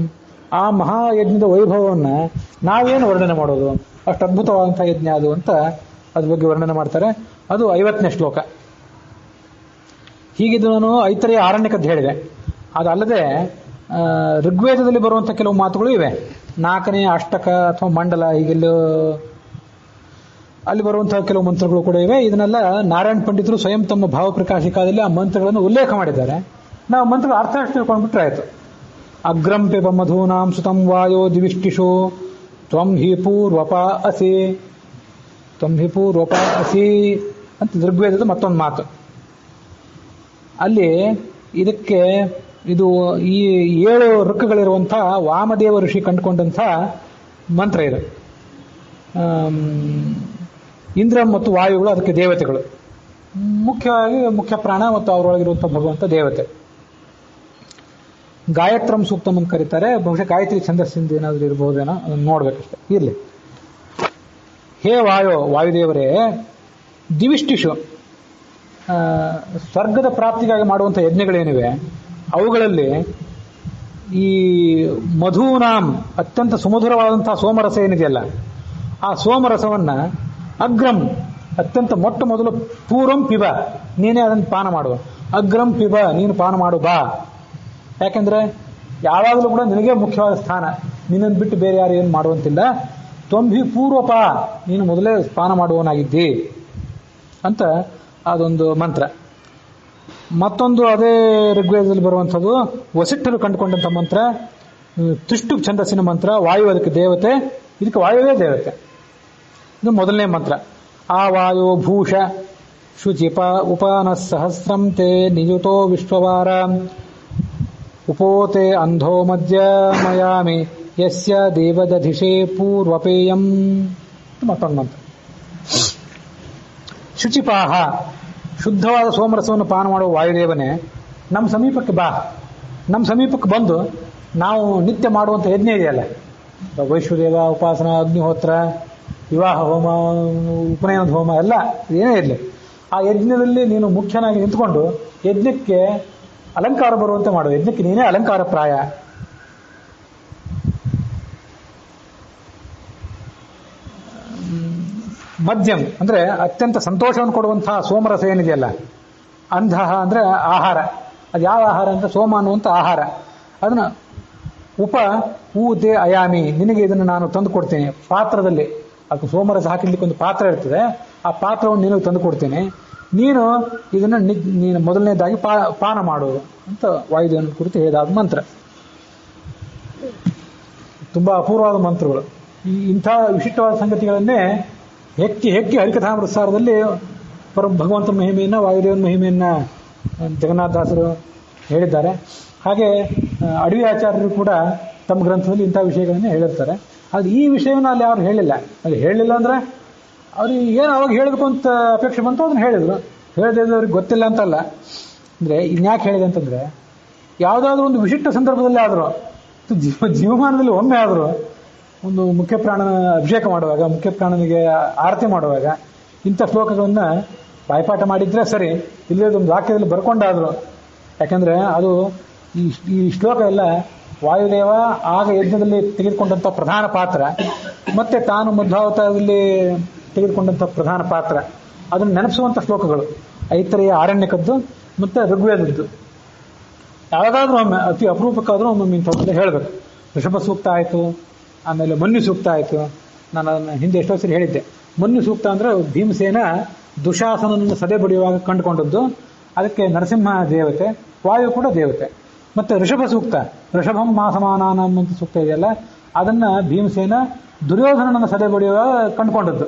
ಆ ಮಹಾಯಜ್ಞದ ವೈಭವವನ್ನ ನಾವೇನು ವರ್ಣನೆ ಮಾಡೋದು, ಅಷ್ಟು ಅದ್ಭುತವಾದಂತಹ ಯಜ್ಞ ಅದು ಅಂತ ಅದ್ರ ಬಗ್ಗೆ ವರ್ಣನೆ ಮಾಡ್ತಾರೆ. ಅದು 50ನೇ ಶ್ಲೋಕ. ಹೀಗಿದ್ದು ನಾನು ಐತರೇಯ ಆರಣ್ಯಕದ್ದು ಹೇಳಿದೆ. ಅದಲ್ಲದೆ ಋಗ್ವೇದದಲ್ಲಿ ಬರುವಂತಹ ಕೆಲವು ಮಾತುಗಳು ಇವೆ. 4ನೇ ಅಷ್ಟಕ ಅಥವಾ ಮಂಡಲ, ಹೀಗೆಲ್ಲೋ ಅಲ್ಲಿ ಬರುವಂತಹ ಕೆಲವು ಮಂತ್ರಗಳು ಕೂಡ ಇವೆ. ಇದನ್ನೆಲ್ಲ ನಾರಾಯಣ ಪಂಡಿತರು ಸ್ವಯಂ ತಮ್ಮ ಭಾವಪ್ರಕಾಶಿಕಾದಲ್ಲಿ ಆ ಮಂತ್ರಗಳನ್ನು ಉಲ್ಲೇಖ ಮಾಡಿದ್ದಾರೆ. ನಾವು ಮಂತ್ರಗಳ ಅರ್ಥ ಅಷ್ಟು ತಿಳ್ಕೊಂಡ್ಬಿಟ್ರೆ ಆಯ್ತು. ಅಗ್ರಂ ಪಿಬ ಮಧೂನಾಂ ಸುತಂ ವಾಯೋ ದಿವಿಷ್ಟಿಷು ತ್ವಂ ಹಿ ಪೂರ್ವಪ ಅಸಿ, ತ್ವಂ ಹಿ ಪೂರ್ವಪ ಅಸಿ ಅಂತ ಋಗ್ವೇದದ ಮತ್ತೊಂದು ಮಾತು. ಅಲ್ಲಿ ಇದಕ್ಕೆ ಇದು ಈ 7 ಋಕ್ಕುಗಳಿರುವಂತಹ ವಾಮದೇವ ಋಷಿ ಕಂಡುಕೊಂಡಂಥ ಮಂತ್ರ ಇದು. ಇಂದ್ರ ಮತ್ತು ವಾಯುಗಳು ಅದಕ್ಕೆ ದೇವತೆಗಳು. ಮುಖ್ಯವಾಗಿ ಮುಖ್ಯ ಪ್ರಾಣ ಮತ್ತು ಅವರೊಳಗಿರುವಂಥ ಭಗವಂತ ದೇವತೆ. ಗಾಯತ್ರಂ ಸೂಕ್ತಂ ಅಂತ ಕರೀತಾರೆ. ಬಹುಶಃ ಗಾಯತ್ರಿ ಛಂದಸ್ಸಿಂದ ಏನಾದರೂ ಇರಬಹುದೇನೋ, ಅದನ್ನು ನೋಡ್ಬೇಕಷ್ಟೆ. ಇರಲಿ. ಹೇ ವಾಯುದೇವರೇ, ದಿವಿಷ್ಟಿಷು ಸ್ವರ್ಗದ ಪ್ರಾಪ್ತಿಗಾಗಿ ಮಾಡುವಂಥ ಯಜ್ಞಗಳೇನಿವೆ ಅವುಗಳಲ್ಲಿ ಈ ಮಧೂನಾಂ ಅತ್ಯಂತ ಸುಮಧುರವಾದಂತಹ ಸೋಮರಸ ಏನಿದೆಯಲ್ಲ, ಆ ಸೋಮರಸವನ್ನ ಅಗ್ರಂ ಅತ್ಯಂತ ಮೊಟ್ಟ ಮೊದಲು ಪೂರ್ವಂ ಪಿಬ, ನೀನೇ ಅದನ್ನು ಪಾನ ಮಾಡು. ಅಗ್ರಂ ಪಿಬ, ನೀನು ಪಾನ ಮಾಡು ಬಾ. ಯಾಕೆಂದ್ರೆ ಯಾವಾಗಲೂ ಕೂಡ ನಿನಗೆ ಮುಖ್ಯವಾದ ಸ್ಥಾನ, ನಿನ್ನನ್ನು ಬಿಟ್ಟು ಬೇರೆ ಯಾರು ಏನು ಮಾಡುವಂತಿಲ್ಲ. ತ್ವಂಭಿ ಪೂರ್ವಪ, ನೀನು ಮೊದಲೇ ಪಾನ ಮಾಡುವವನಾಗಿದ್ದಿ ಅಂತ ಅದೊಂದು ಮಂತ್ರ. ಮತ್ತೊಂದು ಅದೇ ಋಗ್ವೇದದಲ್ಲಿ ಬರುವಂಥದ್ದು ವಸಿಷ್ಠರು ಕಂಡುಕೊಂಡಂಥ ಮಂತ್ರ, ತ್ರಿಷ್ಟು ಛಂದಸ್ಸಿನ ಮಂತ್ರ. ವಾಯು ಅದಕ್ಕೆ ದೇವತೆ, ಇದಕ್ಕೆ ವಾಯುವೇ ದೇವತೆ. ಇದು ಮೊದಲನೇ ಮಂತ್ರ. ಆ ವಾಯು ಭೂಷ ಶುಚಿಪ ಉಪಾನ ಸಹಸ್ರಂ ತೇ ನಿಯುತೋ ವಿಶ್ವವಾರ ಉಪೋತೆ ಅಂಧೋ ಮಧ್ಯ ಮಯಾಮಿ ಯಸ್ಯ ದೇವದಧಿಷೇ ಪೂರ್ವಪೇಯಂ. ಮತ್ತೊಂದು ಮಂತ್ರ. ಶುಚಿಪಾಹ, ಶುದ್ಧವಾದ ಸೋಮರಸವನ್ನು ಪಾನ ಮಾಡುವ ವಾಯುದೇವನೇ, ನಮ್ಮ ಸಮೀಪಕ್ಕೆ ಬಾ. ನಮ್ಮ ಸಮೀಪಕ್ಕೆ ಬಂದು ನಾವು ನಿತ್ಯ ಮಾಡುವಂಥ ಯಜ್ಞ ಇದೆಯಲ್ಲ, ವೈಶ್ವದೇವ ಉಪಾಸನ, ಅಗ್ನಿಹೋತ್ರ, ವಿವಾಹ ಹೋಮ, ಉಪನಯನದ ಹೋಮ ಎಲ್ಲ ಏನೇ ಇರಲಿ, ಆ ಯಜ್ಞದಲ್ಲಿ ನೀನು ಮುಖ್ಯನಾಗಿ ನಿಂತ್ಕೊಂಡು ಯಜ್ಞಕ್ಕೆ ಅಲಂಕಾರ ಬರುವಂತೆ ಮಾಡು. ಯಜ್ಞಕ್ಕೆ ನೀನೇ ಅಲಂಕಾರ ಪ್ರಾಯ. ಮದ್ಯಂ ಅಂದ್ರೆ ಅತ್ಯಂತ ಸಂತೋಷವನ್ನು ಕೊಡುವಂತಹ ಸೋಮರಸ ಏನಿದೆಯಲ್ಲ, ಅಂಧಃ ಅಂದ್ರೆ ಆಹಾರ. ಅದು ಯಾವ ಆಹಾರ ಅಂದ್ರೆ ಸೋಮ ಅನ್ನುವಂಥ ಆಹಾರ. ಅದನ್ನ ಊತೆ ಅಯಾಮಿ, ನಿನಗೆ ಇದನ್ನು ನಾನು ತಂದು ಕೊಡ್ತೇನೆ ಪಾತ್ರದಲ್ಲಿ. ಅದು ಸೋಮರಸ ಹಾಕಿಡ್ಲಿಕ್ಕೆ ಒಂದು ಪಾತ್ರ ಇರ್ತದೆ, ಆ ಪಾತ್ರವನ್ನು ನಿನಗೆ ತಂದು ಕೊಡ್ತೇನೆ, ನೀನು ಇದನ್ನು ನೀನು ಮೊದಲನೇದಾಗಿ ಪಾನ ಮಾಡು ಅಂತ ವಾಯುದೇವನ ಕುರಿತು ಹೇಳಿದ ಮಂತ್ರ. ತುಂಬಾ ಅಪೂರ್ವವಾದ ಮಂತ್ರಗಳು. ಇಂಥ ವಿಶಿಷ್ಟವಾದ ಸಂಗತಿಗಳನ್ನೇ ಹೆಕ್ಕಿ ಹರಿಕಥಾಮೃತಸಾರದಲ್ಲಿ ಭಗವಂತನ ಮಹಿಮೆಯನ್ನ, ವಾಯುದೇವನ ಮಹಿಮೆಯನ್ನ ಜಗನ್ನಾಥದಾಸರು ಹೇಳಿದ್ದಾರೆ. ಹಾಗೆ ಅಡವಿ ಆಚಾರ್ಯರು ಕೂಡ ತಮ್ಮ ಗ್ರಂಥದಲ್ಲಿ ಇಂಥ ವಿಷಯಗಳನ್ನೇ ಹೇಳಿರ್ತಾರೆ. ಅದು ಈ ವಿಷಯವನ್ನು ಅಲ್ಲಿ ಯಾರು ಹೇಳಿಲ್ಲ. ಅಲ್ಲಿ ಹೇಳಲಿಲ್ಲ ಅಂದ್ರೆ ಅವ್ರಿಗೆ ಏನು ಅವಾಗ ಹೇಳಬೇಕು ಅಂತ ಅಪೇಕ್ಷೆ ಬಂತು, ಅದನ್ನ ಹೇಳಿದ್ರು. ಹೇಳದಿದ್ರೆ ಅವ್ರಿಗೆ ಗೊತ್ತಿಲ್ಲ ಅಂತಲ್ಲ. ಅಂದ್ರೆ ಇನ್ಯಾಕೆ ಹೇಳಿದೆ ಅಂತಂದ್ರೆ, ಯಾವುದಾದ್ರೂ ಒಂದು ವಿಶಿಷ್ಟ ಸಂದರ್ಭದಲ್ಲಿ ಆದರೂ, ಜೀವಮಾನದಲ್ಲಿ ಒಮ್ಮೆ ಆದರೂ ಒಂದು ಮುಖ್ಯ ಪ್ರಾಣನ ಅಭಿಷೇಕ ಮಾಡುವಾಗ, ಮುಖ್ಯ ಪ್ರಾಣನಿಗೆ ಆರತಿ ಮಾಡುವಾಗ ಇಂಥ ಶ್ಲೋಕಗಳನ್ನ ಬಾಯ್ಪಾಠ ಮಾಡಿದ್ರೆ ಸರಿ, ಇಲ್ಲೇ ಒಂದು ವಾಕ್ಯದಲ್ಲಿ ಬರ್ಕೊಂಡಾದ್ರು. ಯಾಕಂದ್ರೆ ಅದು ಈ ಶ್ಲೋಕ ಎಲ್ಲ ವಾಯುದೇವ ಆಗ ಯಜ್ಞದಲ್ಲಿ ತೆಗೆದುಕೊಂಡಂಥ ಪ್ರಧಾನ ಪಾತ್ರ, ಮತ್ತೆ ತಾನು ಮಧ್ವಾವತಾರದಲ್ಲಿ ತೆಗೆದುಕೊಂಡಂಥ ಪ್ರಧಾನ ಪಾತ್ರ, ಅದನ್ನು ನೆನಪಿಸುವಂಥ ಶ್ಲೋಕಗಳು. ಐತರೆಯ ಆರಣ್ಯಕದ್ದು ಮತ್ತೆ ಋಗ್ವೇದದ್ದು. ಯಾವುದಾದ್ರೂ ಒಮ್ಮೆ, ಅತಿ ಅಪರೂಪಕ್ಕಾದ್ರೂ ಒಮ್ಮೊಮ್ಮೆ ಇಂಥವ್ರನ್ನ ಹೇಳಬೇಕು. ಋಷಭ ಸೂಕ್ತ ಆಯಿತು, ಆಮೇಲೆ ಮನ್ಯು ಸೂಕ್ತ ಆಯಿತು. ನಾನು ಅದನ್ನು ಹಿಂದೆ ಎಷ್ಟೋ ಸರಿ ಹೇಳಿದ್ದೆ. ಮನ್ಯು ಸೂಕ್ತ ಅಂದ್ರೆ ಭೀಮಸೇನ ದುಶಾಸನನ್ನು ಸದೆ ಬಡಿಯುವಾಗ ಕಂಡುಕೊಂಡದ್ದು, ಅದಕ್ಕೆ ನರಸಿಂಹ ದೇವತೆ, ವಾಯು ಕೂಡ ದೇವತೆ. ಮತ್ತೆ ಋಷಭ ಸೂಕ್ತ, ಋಷಭಂ ಮಾಸಮಾನಾನಂ ಅಂತ ಸೂಕ್ತ ಇದೆಯಲ್ಲ, ಅದನ್ನ ಭೀಮಸೇನ ದುರ್ಯೋಧನನ ಸದೆ ಬಡಿಯುವಾಗ ಕಂಡುಕೊಂಡದ್ದು.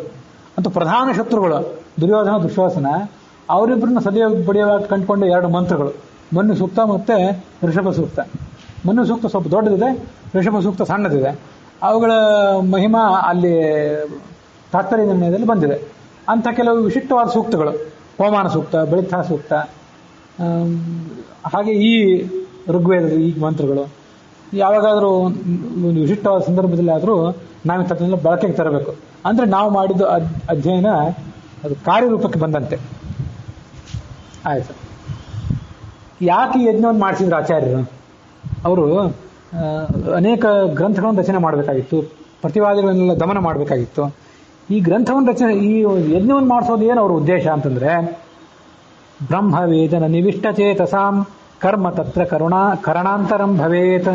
ಅಂತೂ ಪ್ರಧಾನ ಶತ್ರುಗಳು ದುರ್ಯೋಧನ ದುಶ್ವಾಸನ, ಅವರಿಬ್ಬರನ್ನ ಸದೆ ಬಡಿಯುವಾಗ ಕಂಡುಕೊಂಡ ಎರಡು ಮಂತ್ರಗಳು ಮನ್ಯು ಸೂಕ್ತ ಮತ್ತೆ ಋಷಭ ಸೂಕ್ತ. ಮನ್ಯು ಸೂಕ್ತ ಸ್ವಲ್ಪ ದೊಡ್ಡದಿದೆ, ಋಷಭ ಸೂಕ್ತ ಸಣ್ಣದಿದೆ. ಅವುಗಳ ಮಹಿಮಾ ಅಲ್ಲಿ ತಾತ್ಪರ್ಯ ನಿರ್ಣಯದಲ್ಲಿ ಬಂದಿದೆ. ಅಂಥ ಕೆಲವು ವಿಶಿಷ್ಟವಾದ ಸೂಕ್ತಗಳು, ಹೋಮಾನ ಸೂಕ್ತ, ಬಳಿತ ಸೂಕ್ತ, ಹಾಗೆ ಈ ಋಗ್ವೇದದ ಈ ಮಂತ್ರಗಳು ಯಾವಾಗಾದರೂ ಒಂದು ವಿಶಿಷ್ಟವಾದ ಸಂದರ್ಭದಲ್ಲಿ ಆದರೂ ನಾವಿಂಥದ್ದನ್ನೆಲ್ಲ ಬಳಕೆಗೆ ತರಬೇಕು. ಅಂದರೆ ನಾವು ಮಾಡಿದ್ದು ಅಧ್ಯಯನ ಅದು ಕಾರ್ಯರೂಪಕ್ಕೆ ಬಂದಂತೆ ಆಯಿತು. ಯಾಕೆ ಈ ಯಜ್ಞವನ್ನು ಮಾಡಿಸಿದ್ರು ಆಚಾರ್ಯರು? ಅವರು ಅನೇಕ ಗ್ರಂಥಗಳನ್ನು ರಚನೆ ಮಾಡಬೇಕಾಗಿತ್ತು, ಪ್ರತಿವಾದಿಗಳನ್ನೆಲ್ಲ ದಮನ ಮಾಡಬೇಕಾಗಿತ್ತು. ಈ ಗ್ರಂಥವನ್ನು ರಚನೆ, ಈ ಯಜ್ಞವನ್ನು ಮಾಡಿಸೋದು ಏನು ಅವರ ಉದ್ದೇಶ ಅಂತಂದ್ರೆ, ಬ್ರಹ್ಮವೇದನ ನಿವಿಷ್ಟಚೇತಸಾಂ ಕರ್ಮ ತತ್ರ ಕರಣಾಂತರಂ ಭವೇತ್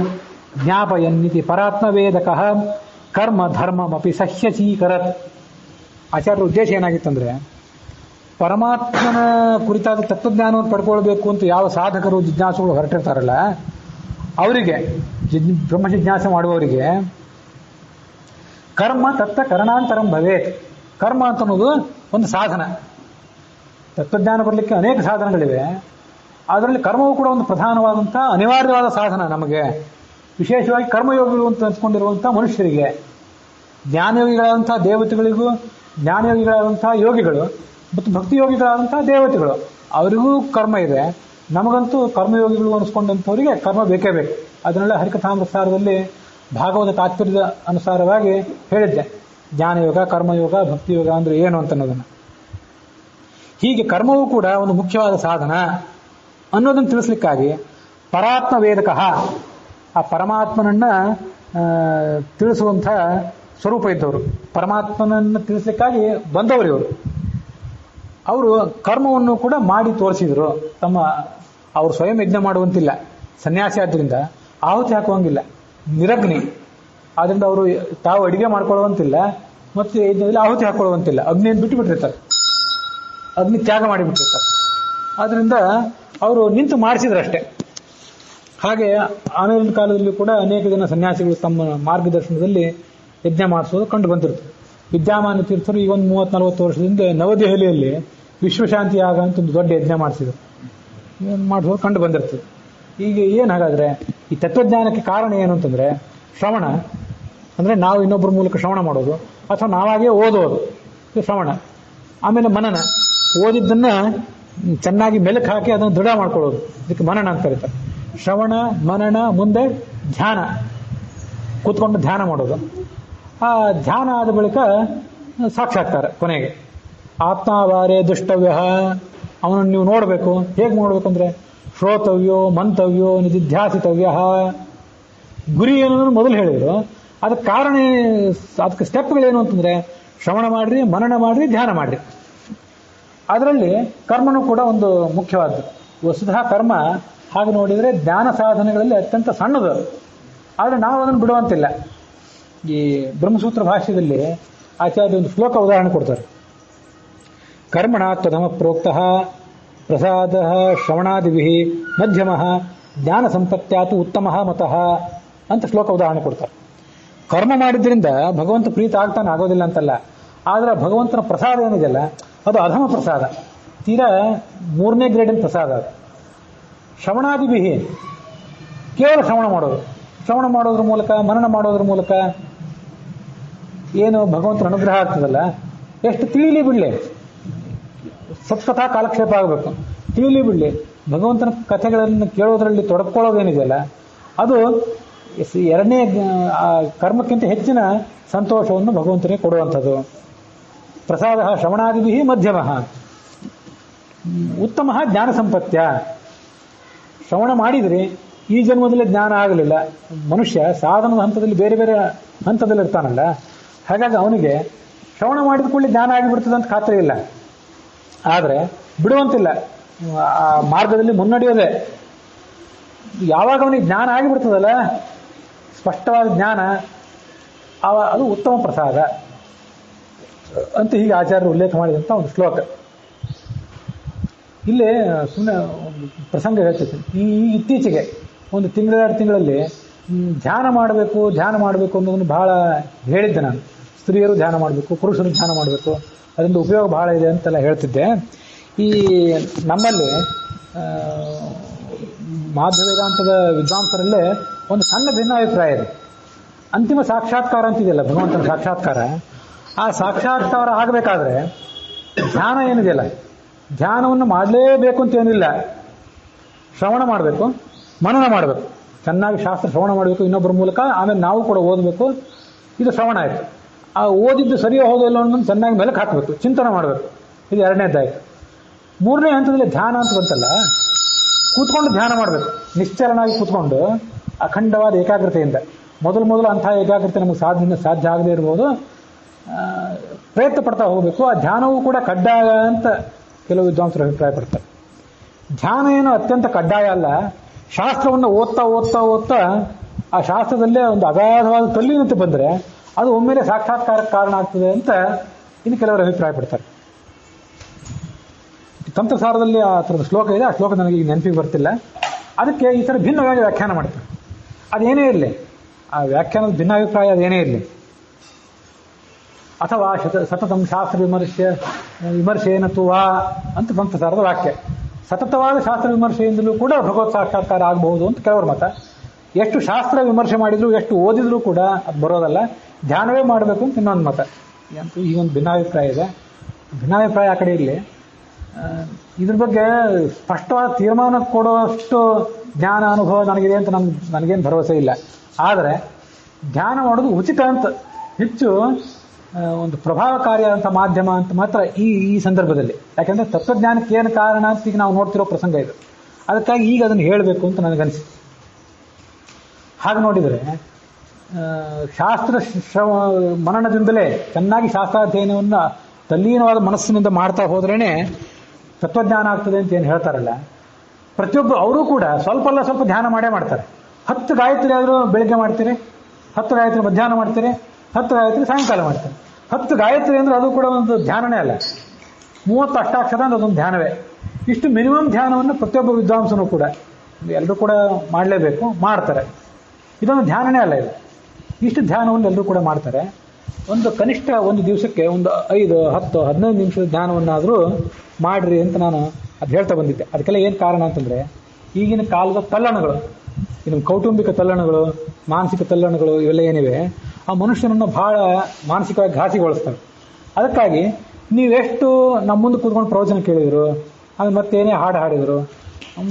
ಜ್ಞಾಪಯನ್ನಿತಿ ಪರಾತ್ಮವೇದಕಃ ಕರ್ಮ ಧರ್ಮಮಪಿ ಸಹ್ಯಚೀಕರತ್. ಆಚಾರ್ಯರ ಉದ್ದೇಶ ಏನಾಗಿತ್ತಂದ್ರೆ, ಪರಮಾತ್ಮನ ಕುರಿತಾದ ತತ್ವಜ್ಞಾನವನ್ನು ಪಡ್ಕೊಳ್ಬೇಕು ಅಂತ ಯಾವ ಸಾಧಕರು ಜಿಜ್ಞಾಸುಗಳು ಹೊರಟಿರ್ತಾರಲ್ಲ, ಅವರಿಗೆ, ಬ್ರಹ್ಮ ಜಿಜ್ಞಾಸೆ ಮಾಡುವವರಿಗೆ ಕರ್ಮ ತತ್ತ ಕರಣಾಂತರಂ ಭವೇತ್. ಕರ್ಮ ಅಂತ ಅನ್ನೋದು ಒಂದು ಸಾಧನ. ತತ್ವಜ್ಞಾನ ಬರಲಿಕ್ಕೆ ಅನೇಕ ಸಾಧನಗಳಿವೆ, ಅದರಲ್ಲಿ ಕರ್ಮವು ಕೂಡ ಒಂದು ಪ್ರಧಾನವಾದಂಥ ಅನಿವಾರ್ಯವಾದ ಸಾಧನ. ನಮಗೆ ವಿಶೇಷವಾಗಿ ಕರ್ಮಯೋಗಿಗಳು ಅಂತ ಅನ್ಸ್ಕೊಂಡಿರುವಂಥ ಮನುಷ್ಯರಿಗೆ, ಜ್ಞಾನಯೋಗಿಗಳಾದಂಥ ದೇವತೆಗಳಿಗೂ ಜ್ಞಾನಯೋಗಿಗಳಾದಂತಹ ಯೋಗಿಗಳು ಮತ್ತು ಭಕ್ತಿ ಯೋಗಿಗಳಾದಂತಹ ದೇವತೆಗಳು ಅವರಿಗೂ ಕರ್ಮ ಇದೆ. ನಮಗಂತೂ ಕರ್ಮಯೋಗಿಗಳು ಅನಿಸ್ಕೊಂಡಂಥವರಿಗೆ ಕರ್ಮ ಬೇಕೇ ಬೇಕು. ಅದನ್ನೆಲ್ಲ ಹರಿಕಥಾಮೃತಸಾರದಲ್ಲಿ ಭಾಗವತ ತಾತ್ಪರ್ಯದ ಅನುಸಾರವಾಗಿ ಹೇಳಿದ್ದೆ. ಜ್ಞಾನಯೋಗ, ಕರ್ಮಯೋಗ, ಭಕ್ತಿಯೋಗ ಅಂದ್ರೆ ಏನು ಅಂತ ಅನ್ನೋದನ್ನು. ಹೀಗೆ ಕರ್ಮವೂ ಕೂಡ ಒಂದು ಮುಖ್ಯವಾದ ಸಾಧನ ಅನ್ನೋದನ್ನು ತಿಳಿಸ್ಲಿಕ್ಕಾಗಿ ಪರಾತ್ಮ ವೇದಕ, ಆ ಪರಮಾತ್ಮನನ್ನ ತಿಳಿಸುವಂಥ ಸ್ವರೂಪ ಇದ್ದವರು, ಪರಮಾತ್ಮನನ್ನು ತಿಳಿಸ್ಲಿಕ್ಕಾಗಿ ಬಂದವರು ಇವರು. ಅವರು ಕರ್ಮವನ್ನು ಕೂಡ ಮಾಡಿ ತೋರಿಸಿದ್ರು. ಅವರು ಸ್ವಯಂ ಯಜ್ಞ ಮಾಡುವಂತಿಲ್ಲ, ಸನ್ಯಾಸಿ ಆದ್ದರಿಂದ ಆಹುತಿ ಹಾಕುವಂಗಿಲ್ಲ, ನಿರಗ್ನಿ ಆದ್ರಿಂದ ಅವರು ತಾವು ಅಡಿಗೆ ಮಾಡ್ಕೊಳ್ಳುವಂತಿಲ್ಲ, ಮತ್ತೆ ಯಜ್ಞದಲ್ಲಿ ಆಹುತಿ ಹಾಕೊಳ್ಳುವಂತಿಲ್ಲ, ಅಗ್ನಿಯನ್ನು ಬಿಟ್ಟು ಬಿಟ್ಟಿರ್ತಾರೆ, ಅಗ್ನಿ ತ್ಯಾಗ ಮಾಡಿಬಿಟ್ಟಿರ್ತಾರೆ. ಆದ್ರಿಂದ ಅವರು ನಿಂತು ಮಾಡಿಸಿದ್ರಷ್ಟೇ. ಹಾಗೆ ಆಮೇಲಿನ ಕಾಲದಲ್ಲಿ ಕೂಡ ಅನೇಕ ಜನ ಸನ್ಯಾಸಿಗಳು ತಮ್ಮ ಮಾರ್ಗದರ್ಶನದಲ್ಲಿ ಯಜ್ಞ ಮಾಡಿಸೋದು ಕಂಡು ಬಂದಿರ್ತದೆ. ವಿದ್ಯಾಮಾನ ತೀರ್ಥರು ಈಗ ಒಂದು 30-40 ವರ್ಷದಿಂದ ನವದೆಹಲಿಯಲ್ಲಿ ವಿಶ್ವಶಾಂತಿ ಯಾಗ ಅಂತ ಒಂದು ದೊಡ್ಡ ಯಜ್ಞ ಮಾಡಿಸಿದ್ರು, ಮಾಡಿಸೋದು ಕಂಡು ಬಂದಿರ್ತದೆ. ಈಗ ಏನು ಹಾಗಾದ್ರೆ ಈ ತತ್ವಜ್ಞಾನಕ್ಕೆ ಕಾರಣ ಏನು ಅಂತಂದ್ರೆ ಶ್ರವಣ, ಅಂದ್ರೆ ನಾವು ಇನ್ನೊಬ್ಬರ ಮೂಲಕ ಶ್ರವಣ ಮಾಡೋದು ಅಥವಾ ನಾವಾಗೇ ಓದೋದು, ಇದು ಶ್ರವಣ. ಆಮೇಲೆ ಮನನ, ಓದಿದ್ದನ್ನ ಚೆನ್ನಾಗಿ ಮೆಲುಕು ಹಾಕಿ ಅದನ್ನು ದೃಢ ಮಾಡ್ಕೊಳ್ಳೋದು, ಇದಕ್ಕೆ ಮನನ ಅಂತ ಕರೀತಾರೆ. ಶ್ರವಣ, ಮನನ, ಮುಂದೆ ಧ್ಯಾನ, ಕೂತ್ಕೊಂಡು ಧ್ಯಾನ ಮಾಡೋದು. ಆ ಧ್ಯಾನ ಆದ ಬಳಿಕ ಸಾಕ್ಷಾತ್ಕಾರ ಕೊನೆಗೆ. ಆತ್ಮಾವಾರೇ ದುಷ್ಟವ್ಯ, ಅವನನ್ನು ನೀವು ನೋಡಬೇಕು. ಹೇಗೆ ನೋಡ್ಬೇಕಂದ್ರೆ ಶ್ರೋತವ್ಯೋ ಮಂತವ್ಯೋ ನಿಧಿಧ್ಯಾಸಿತವ್ಯ. ಗುರಿ ಏನನ್ನು ಮೊದಲು ಹೇಳಿದ್ರು, ಅದಕ್ಕೆ ಕಾರಣ, ಅದಕ್ಕೆ ಸ್ಟೆಪ್ಗಳೇನು ಅಂತಂದ್ರೆ ಶ್ರವಣ ಮಾಡ್ರಿ, ಮನನ ಮಾಡ್ರಿ, ಧ್ಯಾನ ಮಾಡ್ರಿ. ಅದರಲ್ಲಿ ಕರ್ಮನೂ ಕೂಡ ಒಂದು ಮುಖ್ಯವಾದ್ದು. ವಸ್ತುತಃ ಕರ್ಮ ಹಾಗೆ ನೋಡಿದರೆ ಜ್ಞಾನ ಸಾಧನೆಗಳಲ್ಲಿ ಅತ್ಯಂತ ಸಣ್ಣದು, ಆದರೆ ನಾವು ಅದನ್ನು ಬಿಡುವಂತಿಲ್ಲ. ಈ ಬ್ರಹ್ಮಸೂತ್ರ ಭಾಷ್ಯದಲ್ಲಿ ಆಚಾರ್ಯ ಒಂದು ಶ್ಲೋಕ ಉದಾಹರಣೆ ಕೊಡ್ತಾರೆ. ಕರ್ಮಣ ತ್ವಧಮ ಪ್ರೋಕ್ತಃ ಪ್ರಸಾದ ಶ್ರವಣಾದಿಭಿ ಮಧ್ಯಮ ಜ್ಞಾನ ಸಂಪತ್ಯಾತು ಉತ್ತಮ ಮತಃ ಅಂತ ಶ್ಲೋಕ ಉದಾಹರಣೆ ಕೊಡ್ತಾರೆ. ಕರ್ಮ ಮಾಡಿದ್ರಿಂದ ಭಗವಂತ ಪ್ರೀತ ಆಗ್ತಾನೆ ಆಗೋದಿಲ್ಲ ಅಂತಲ್ಲ, ಆದ್ರೆ ಭಗವಂತನ ಪ್ರಸಾದ ಏನಿದೆಯಲ್ಲ ಅದು ಅಧಮ ಪ್ರಸಾದ, ತೀರಾ 3ನೇ ಗ್ರೇಡಿನ ಪ್ರಸಾದ ಅದು. ಶ್ರವಣಾದಿಭಿ, ಕೇವಲ ಶ್ರವಣ ಮಾಡೋದು, ಶ್ರವಣ ಮಾಡೋದ್ರ ಮೂಲಕ, ಮನನ ಮಾಡೋದ್ರ ಮೂಲಕ ಏನು ಭಗವಂತನ ಅನುಗ್ರಹ ಆಗ್ತದಲ್ಲ, ಎಷ್ಟು ತಿಳಿಲಿ ಬಿಡ್ಲಿ, ಸತ್ಕಥಾ ಕಾಲಕ್ಷೇಪ ಆಗಬೇಕು, ತಿಳಿಲಿ ಬಿಡ್ಲಿ, ಭಗವಂತನ ಕಥೆಗಳನ್ನು ಕೇಳೋದ್ರಲ್ಲಿ ತೊಡಕೊಳ್ಳೋದೇನಿದೆಯಲ್ಲ ಅದು 2ನೇ ಕರ್ಮಕ್ಕಿಂತ ಹೆಚ್ಚಿನ ಸಂತೋಷವನ್ನು ಭಗವಂತನಿಗೆ ಕೊಡುವಂಥದ್ದು. ಪ್ರಸಾದ ಶ್ರವಣಾದಿಭಿ ಮಧ್ಯಮ ಉತ್ತಮ ಜ್ಞಾನ ಸಂಪತ್ಯ. ಶ್ರವಣ ಮಾಡಿದರೆ ಈ ಜನ್ಮದಲ್ಲಿ ಜ್ಞಾನ ಆಗಲಿಲ್ಲ, ಮನುಷ್ಯ ಸಾಧನದ ಹಂತದಲ್ಲಿ ಬೇರೆ ಬೇರೆ ಹಂತದಲ್ಲಿ ಇರ್ತಾನಲ್ಲ, ಹಾಗಾಗಿ ಅವನಿಗೆ ಶ್ರವಣ ಮಾಡಿದ ಕೂಡಲೇ ಜ್ಞಾನ ಆಗಿಬಿಡ್ತದೆ ಅಂತ ಖಾತ್ರಿ ಇಲ್ಲ. ಆದರೆ ಬಿಡುವಂತಿಲ್ಲ, ಆ ಮಾರ್ಗದಲ್ಲಿ ಮುನ್ನಡೆಯೋದೆ. ಯಾವಾಗ ಅವನಿಗೆ ಜ್ಞಾನ ಆಗಿಬಿಡ್ತದಲ್ಲ, ಸ್ಪಷ್ಟವಾದ ಜ್ಞಾನ, ಅದು ಉತ್ತಮ ಪ್ರಸಾದ ಅಂತ ಹೀಗೆ ಆಚಾರ್ಯರು ಉಲ್ಲೇಖ ಮಾಡಿದಂಥ ಒಂದು ಶ್ಲೋಕ. ಇಲ್ಲೇ ಸುಮ್ಮನೆ ಪ್ರಸಂಗ ಹೇಳ್ತಿದ್ದೆ. ಇತ್ತೀಚೆಗೆ ಒಂದು 1-2 ತಿಂಗಳಲ್ಲಿ ಧ್ಯಾನ ಮಾಡಬೇಕು ಅನ್ನೋದನ್ನು ಬಹಳ ಹೇಳಿದ್ದೆ ನಾನು. ಸ್ತ್ರೀಯರು ಧ್ಯಾನ ಮಾಡಬೇಕು, ಪುರುಷರು ಧ್ಯಾನ ಮಾಡಬೇಕು, ಅದರಿಂದ ಉಪಯೋಗ ಬಹಳ ಇದೆ ಅಂತೆಲ್ಲ ಹೇಳ್ತಿದ್ದೆ. ಈ ನಮ್ಮಲ್ಲಿ ಮಾಧ್ವ ವೇದಾಂತದ ವಿದ್ವಾಂಸರಲ್ಲೇ ಒಂದು ಸಣ್ಣ ಭಿನ್ನಾಭಿಪ್ರಾಯ ಇದೆ. ಅಂತಿಮ ಸಾಕ್ಷಾತ್ಕಾರ ಅಂತಿದೆಯಲ್ಲ, ಭಗವಂತನ ಸಾಕ್ಷಾತ್ಕಾರ, ಆ ಸಾಕ್ಷಾತ್ಕಾರ ಆಗಬೇಕಾದ್ರೆ ಧ್ಯಾನ ಏನಿದೆಯಲ್ಲ, ಧ್ಯಾನವನ್ನು ಮಾಡಲೇಬೇಕು ಅಂತ ಏನಿಲ್ಲ. ಶ್ರವಣ ಮಾಡಬೇಕು, ಮನನ ಮಾಡಬೇಕು, ಚೆನ್ನಾಗಿ ಶಾಸ್ತ್ರ ಶ್ರವಣ ಮಾಡಬೇಕು ಇನ್ನೊಬ್ಬರ ಮೂಲಕ, ಆಮೇಲೆ ನಾವು ಕೂಡ ಓದಬೇಕು. ಇದು ಶ್ರವಣ ಆಯಿತು. ಆ ಓದಿದ್ದು ಸರಿಯೋ ಹೋಗೋದಿಲ್ಲ ಅನ್ನೋದು ಚೆನ್ನಾಗಿ ಮೆಲುಕು ಹಾಕಬೇಕು, ಚಿಂತನೆ ಮಾಡಬೇಕು. ಇದು 2ನೇದಾಯಿತು. 3ನೇ ಹಂತದಲ್ಲಿ ಧ್ಯಾನ ಅಂತ ಬಂತಲ್ಲ, ಕೂತ್ಕೊಂಡು ಧ್ಯಾನ ಮಾಡಬೇಕು, ನಿಶ್ಚಲನಾಗಿ ಕೂತ್ಕೊಂಡು ಅಖಂಡವಾದ ಏಕಾಗ್ರತೆಯಿಂದ. ಮೊದಲು ಅಂತಹ ಏಕಾಗ್ರತೆ ನಮಗೆ ಸಾಧ್ಯ ಆಗದೇ ಇರ್ಬೋದು, ಪ್ರಯತ್ನ ಪಡ್ತಾ ಹೋಗಬೇಕು. ಆ ಧ್ಯಾನವೂ ಕೂಡ ಕಡ್ಡಾಯ ಅಂತ ಕೆಲವು ವಿದ್ವಾಂಸರು ಅಭಿಪ್ರಾಯ ಪಡ್ತಾರೆ. ಧ್ಯಾನ ಏನು ಅತ್ಯಂತ ಕಡ್ಡಾಯ ಅಲ್ಲ, ಶಾಸ್ತ್ರವನ್ನು ಓದ್ತಾ ಆ ಶಾಸ್ತ್ರದಲ್ಲೇ ಒಂದು ಅಗಾಧವಾದ ತಲ್ಲೀನತೆ ಬಂದರೆ ಅದು ಒಮ್ಮೆಲೆ ಸಾಕ್ಷಾತ್ಕಾರಕ್ಕೆ ಕಾರಣ ಆಗ್ತದೆ ಅಂತ ಇನ್ನು ಕೆಲವರು ಅಭಿಪ್ರಾಯ ಪಡ್ತಾರೆ. ತಂತ್ರಸಾರದಲ್ಲಿ ಆ ಥರದ ಶ್ಲೋಕ ಇದೆ, ಆ ಶ್ಲೋಕ ನನಗೆ ಈಗ ನೆನಪಿಗೆ ಬರ್ತಿಲ್ಲ. ಅದಕ್ಕೆ ಈ ಥರ ಭಿನ್ನವಾಗಿ ವ್ಯಾಖ್ಯಾನ ಮಾಡ್ತಾರೆ. ಅದೇನೇ ಇರಲಿ, ಆ ವ್ಯಾಖ್ಯಾನದ ಭಿನ್ನಾಭಿಪ್ರಾಯ ಅದೇನೇ ಇರಲಿ, ಅಥವಾ ಸತತಂ ಶಾಸ್ತ್ರ ವಿಮರ್ಶೆಯೇನ ತುವಾ ಅಂತ ತಂತ್ರಸಾರದ ವಾಕ್ಯ. ಸತತವಾದ ಶಾಸ್ತ್ರ ವಿಮರ್ಶೆಯಿಂದಲೂ ಕೂಡ ಭಗವತ್ ಸಾಕ್ಷಾತ್ಕಾರ ಆಗಬಹುದು ಅಂತ ಕೆಲವರ ಮತ. ಎಷ್ಟು ಶಾಸ್ತ್ರ ವಿಮರ್ಶೆ ಮಾಡಿದ್ರು, ಎಷ್ಟು ಓದಿದ್ರೂ ಕೂಡ ಅದು ಬರೋದಲ್ಲ, ಧ್ಯಾನವೇ ಮಾಡಬೇಕು ಅಂತ ಇನ್ನೊಂದು ಮತ. ಅಂತೂ ಈ ಒಂದು ಭಿನ್ನಾಭಿಪ್ರಾಯ ಇದೆ. ಭಿನ್ನಾಭಿಪ್ರಾಯ ಆ ಕಡೆ ಇರಲಿ, ಇದ್ರ ಬಗ್ಗೆ ಸ್ಪಷ್ಟವಾದ ತೀರ್ಮಾನ ಕೊಡುವಷ್ಟು ಜ್ಞಾನ ಅನುಭವ ನನಗಿದೆ ಅಂತ ನನಗೇನು ಭರವಸೆ ಇಲ್ಲ. ಆದರೆ ಧ್ಯಾನ ಮಾಡೋದು ಉಚಿತ ಅಂತ, ಹೆಚ್ಚು ಒಂದು ಪ್ರಭಾವಕಾರಿಯಾದಂಥ ಮಾಧ್ಯಮ ಅಂತ ಮಾತ್ರ ಈ ಸಂದರ್ಭದಲ್ಲಿ. ಯಾಕೆಂದರೆ ತತ್ವಜ್ಞಾನಕ್ಕೆ ಏನು ಕಾರಣ ಅಂತ ಈಗ ನಾವು ನೋಡ್ತಿರೋ ಪ್ರಸಂಗ ಇದು. ಅದಕ್ಕಾಗಿ ಈಗ ಅದನ್ನು ಹೇಳಬೇಕು ಅಂತ ನನಗನ್ಸಿತ್ತು. ಹಾಗೆ ನೋಡಿದರೆ ಶಾಸ್ತ್ರ ಮನನದಿಂದಲೇ ಚೆನ್ನಾಗಿ ಶಾಸ್ತ್ರಾಧ್ಯಯನವನ್ನು ತಲ್ಲೀನವಾದ ಮನಸ್ಸಿನಿಂದ ಮಾಡ್ತಾ ಹೋದ್ರೇ ತತ್ವಜ್ಞಾನ ಆಗ್ತದೆ ಅಂತ ಏನು ಹೇಳ್ತಾರಲ್ಲ, ಪ್ರತಿಯೊಬ್ಬರು ಅವರು ಕೂಡ ಸ್ವಲ್ಪ ಅಲ್ಲ ಸ್ವಲ್ಪ ಧ್ಯಾನ ಮಾಡೇ ಮಾಡ್ತಾರೆ. 10 ಗಾಯತ್ರಿ ಆದರೂ ಬೆಳಿಗ್ಗೆ ಮಾಡ್ತೀರಿ, 10 ಗಾಯತ್ರಿ ಮಧ್ಯಾಹ್ನ ಮಾಡ್ತೀರಿ, 10 ಗಾಯತ್ರಿ ಸಾಯಂಕಾಲ ಮಾಡ್ತೀರಿ. 10 ಗಾಯತ್ರಿ ಅಂದರೆ ಅದು ಕೂಡ ಒಂದು ಧ್ಯಾನನೇ ಅಲ್ಲ. 30 ಅಷ್ಟಾಕ್ಷರ ಅಂದ್ರೆ ಅದೊಂದು ಧ್ಯಾನವೇ. ಇಷ್ಟು ಮಿನಿಮಮ್ ಧ್ಯಾನವನ್ನು ಪ್ರತಿಯೊಬ್ಬ ವಿದ್ವಾಂಸನೂ ಕೂಡ, ಎಲ್ಲರೂ ಕೂಡ ಮಾಡಲೇಬೇಕು, ಮಾಡ್ತಾರೆ. ಇದೊಂದು ಧ್ಯಾನನೇ ಅಲ್ಲ ಇದು. ಇಷ್ಟು ಧ್ಯಾನವನ್ನು ಎಲ್ಲರೂ ಕೂಡ ಮಾಡ್ತಾರೆ. ಒಂದು ಕನಿಷ್ಠ ಒಂದು ದಿವಸಕ್ಕೆ ಒಂದು 5, 10, 15 ನಿಮಿಷದ ಧ್ಯಾನವನ್ನಾದರೂ ಮಾಡ್ರಿ ಅಂತ ನಾನು ಅದು ಹೇಳ್ತಾ ಬಂದಿದ್ದೆ. ಅದಕ್ಕೆಲ್ಲ ಏನು ಕಾರಣ ಅಂತಂದರೆ, ಈಗಿನ ಕಾಲದ ತಲ್ಲಣಗಳು, ಇನ್ನು ಕೌಟುಂಬಿಕ ತಲ್ಲಣಗಳು, ಮಾನಸಿಕ ತಲ್ಲಣಗಳು ಇವೆಲ್ಲ ಏನಿವೆ, ಆ ಮನುಷ್ಯನನ್ನು ಬಹಳ ಮಾನಸಿಕವಾಗಿ ಘಾಸಿಗೊಳಿಸ್ತವೆ. ಅದಕ್ಕಾಗಿ ನೀವೆಷ್ಟು ನಮ್ಮ ಮುಂದೆ ಕೂತ್ಕೊಂಡು ಪ್ರವಚನ ಕೇಳಿದರು, ಅದು ಮತ್ತೇನೇ ಹಾಡು ಹಾಡಿದರು,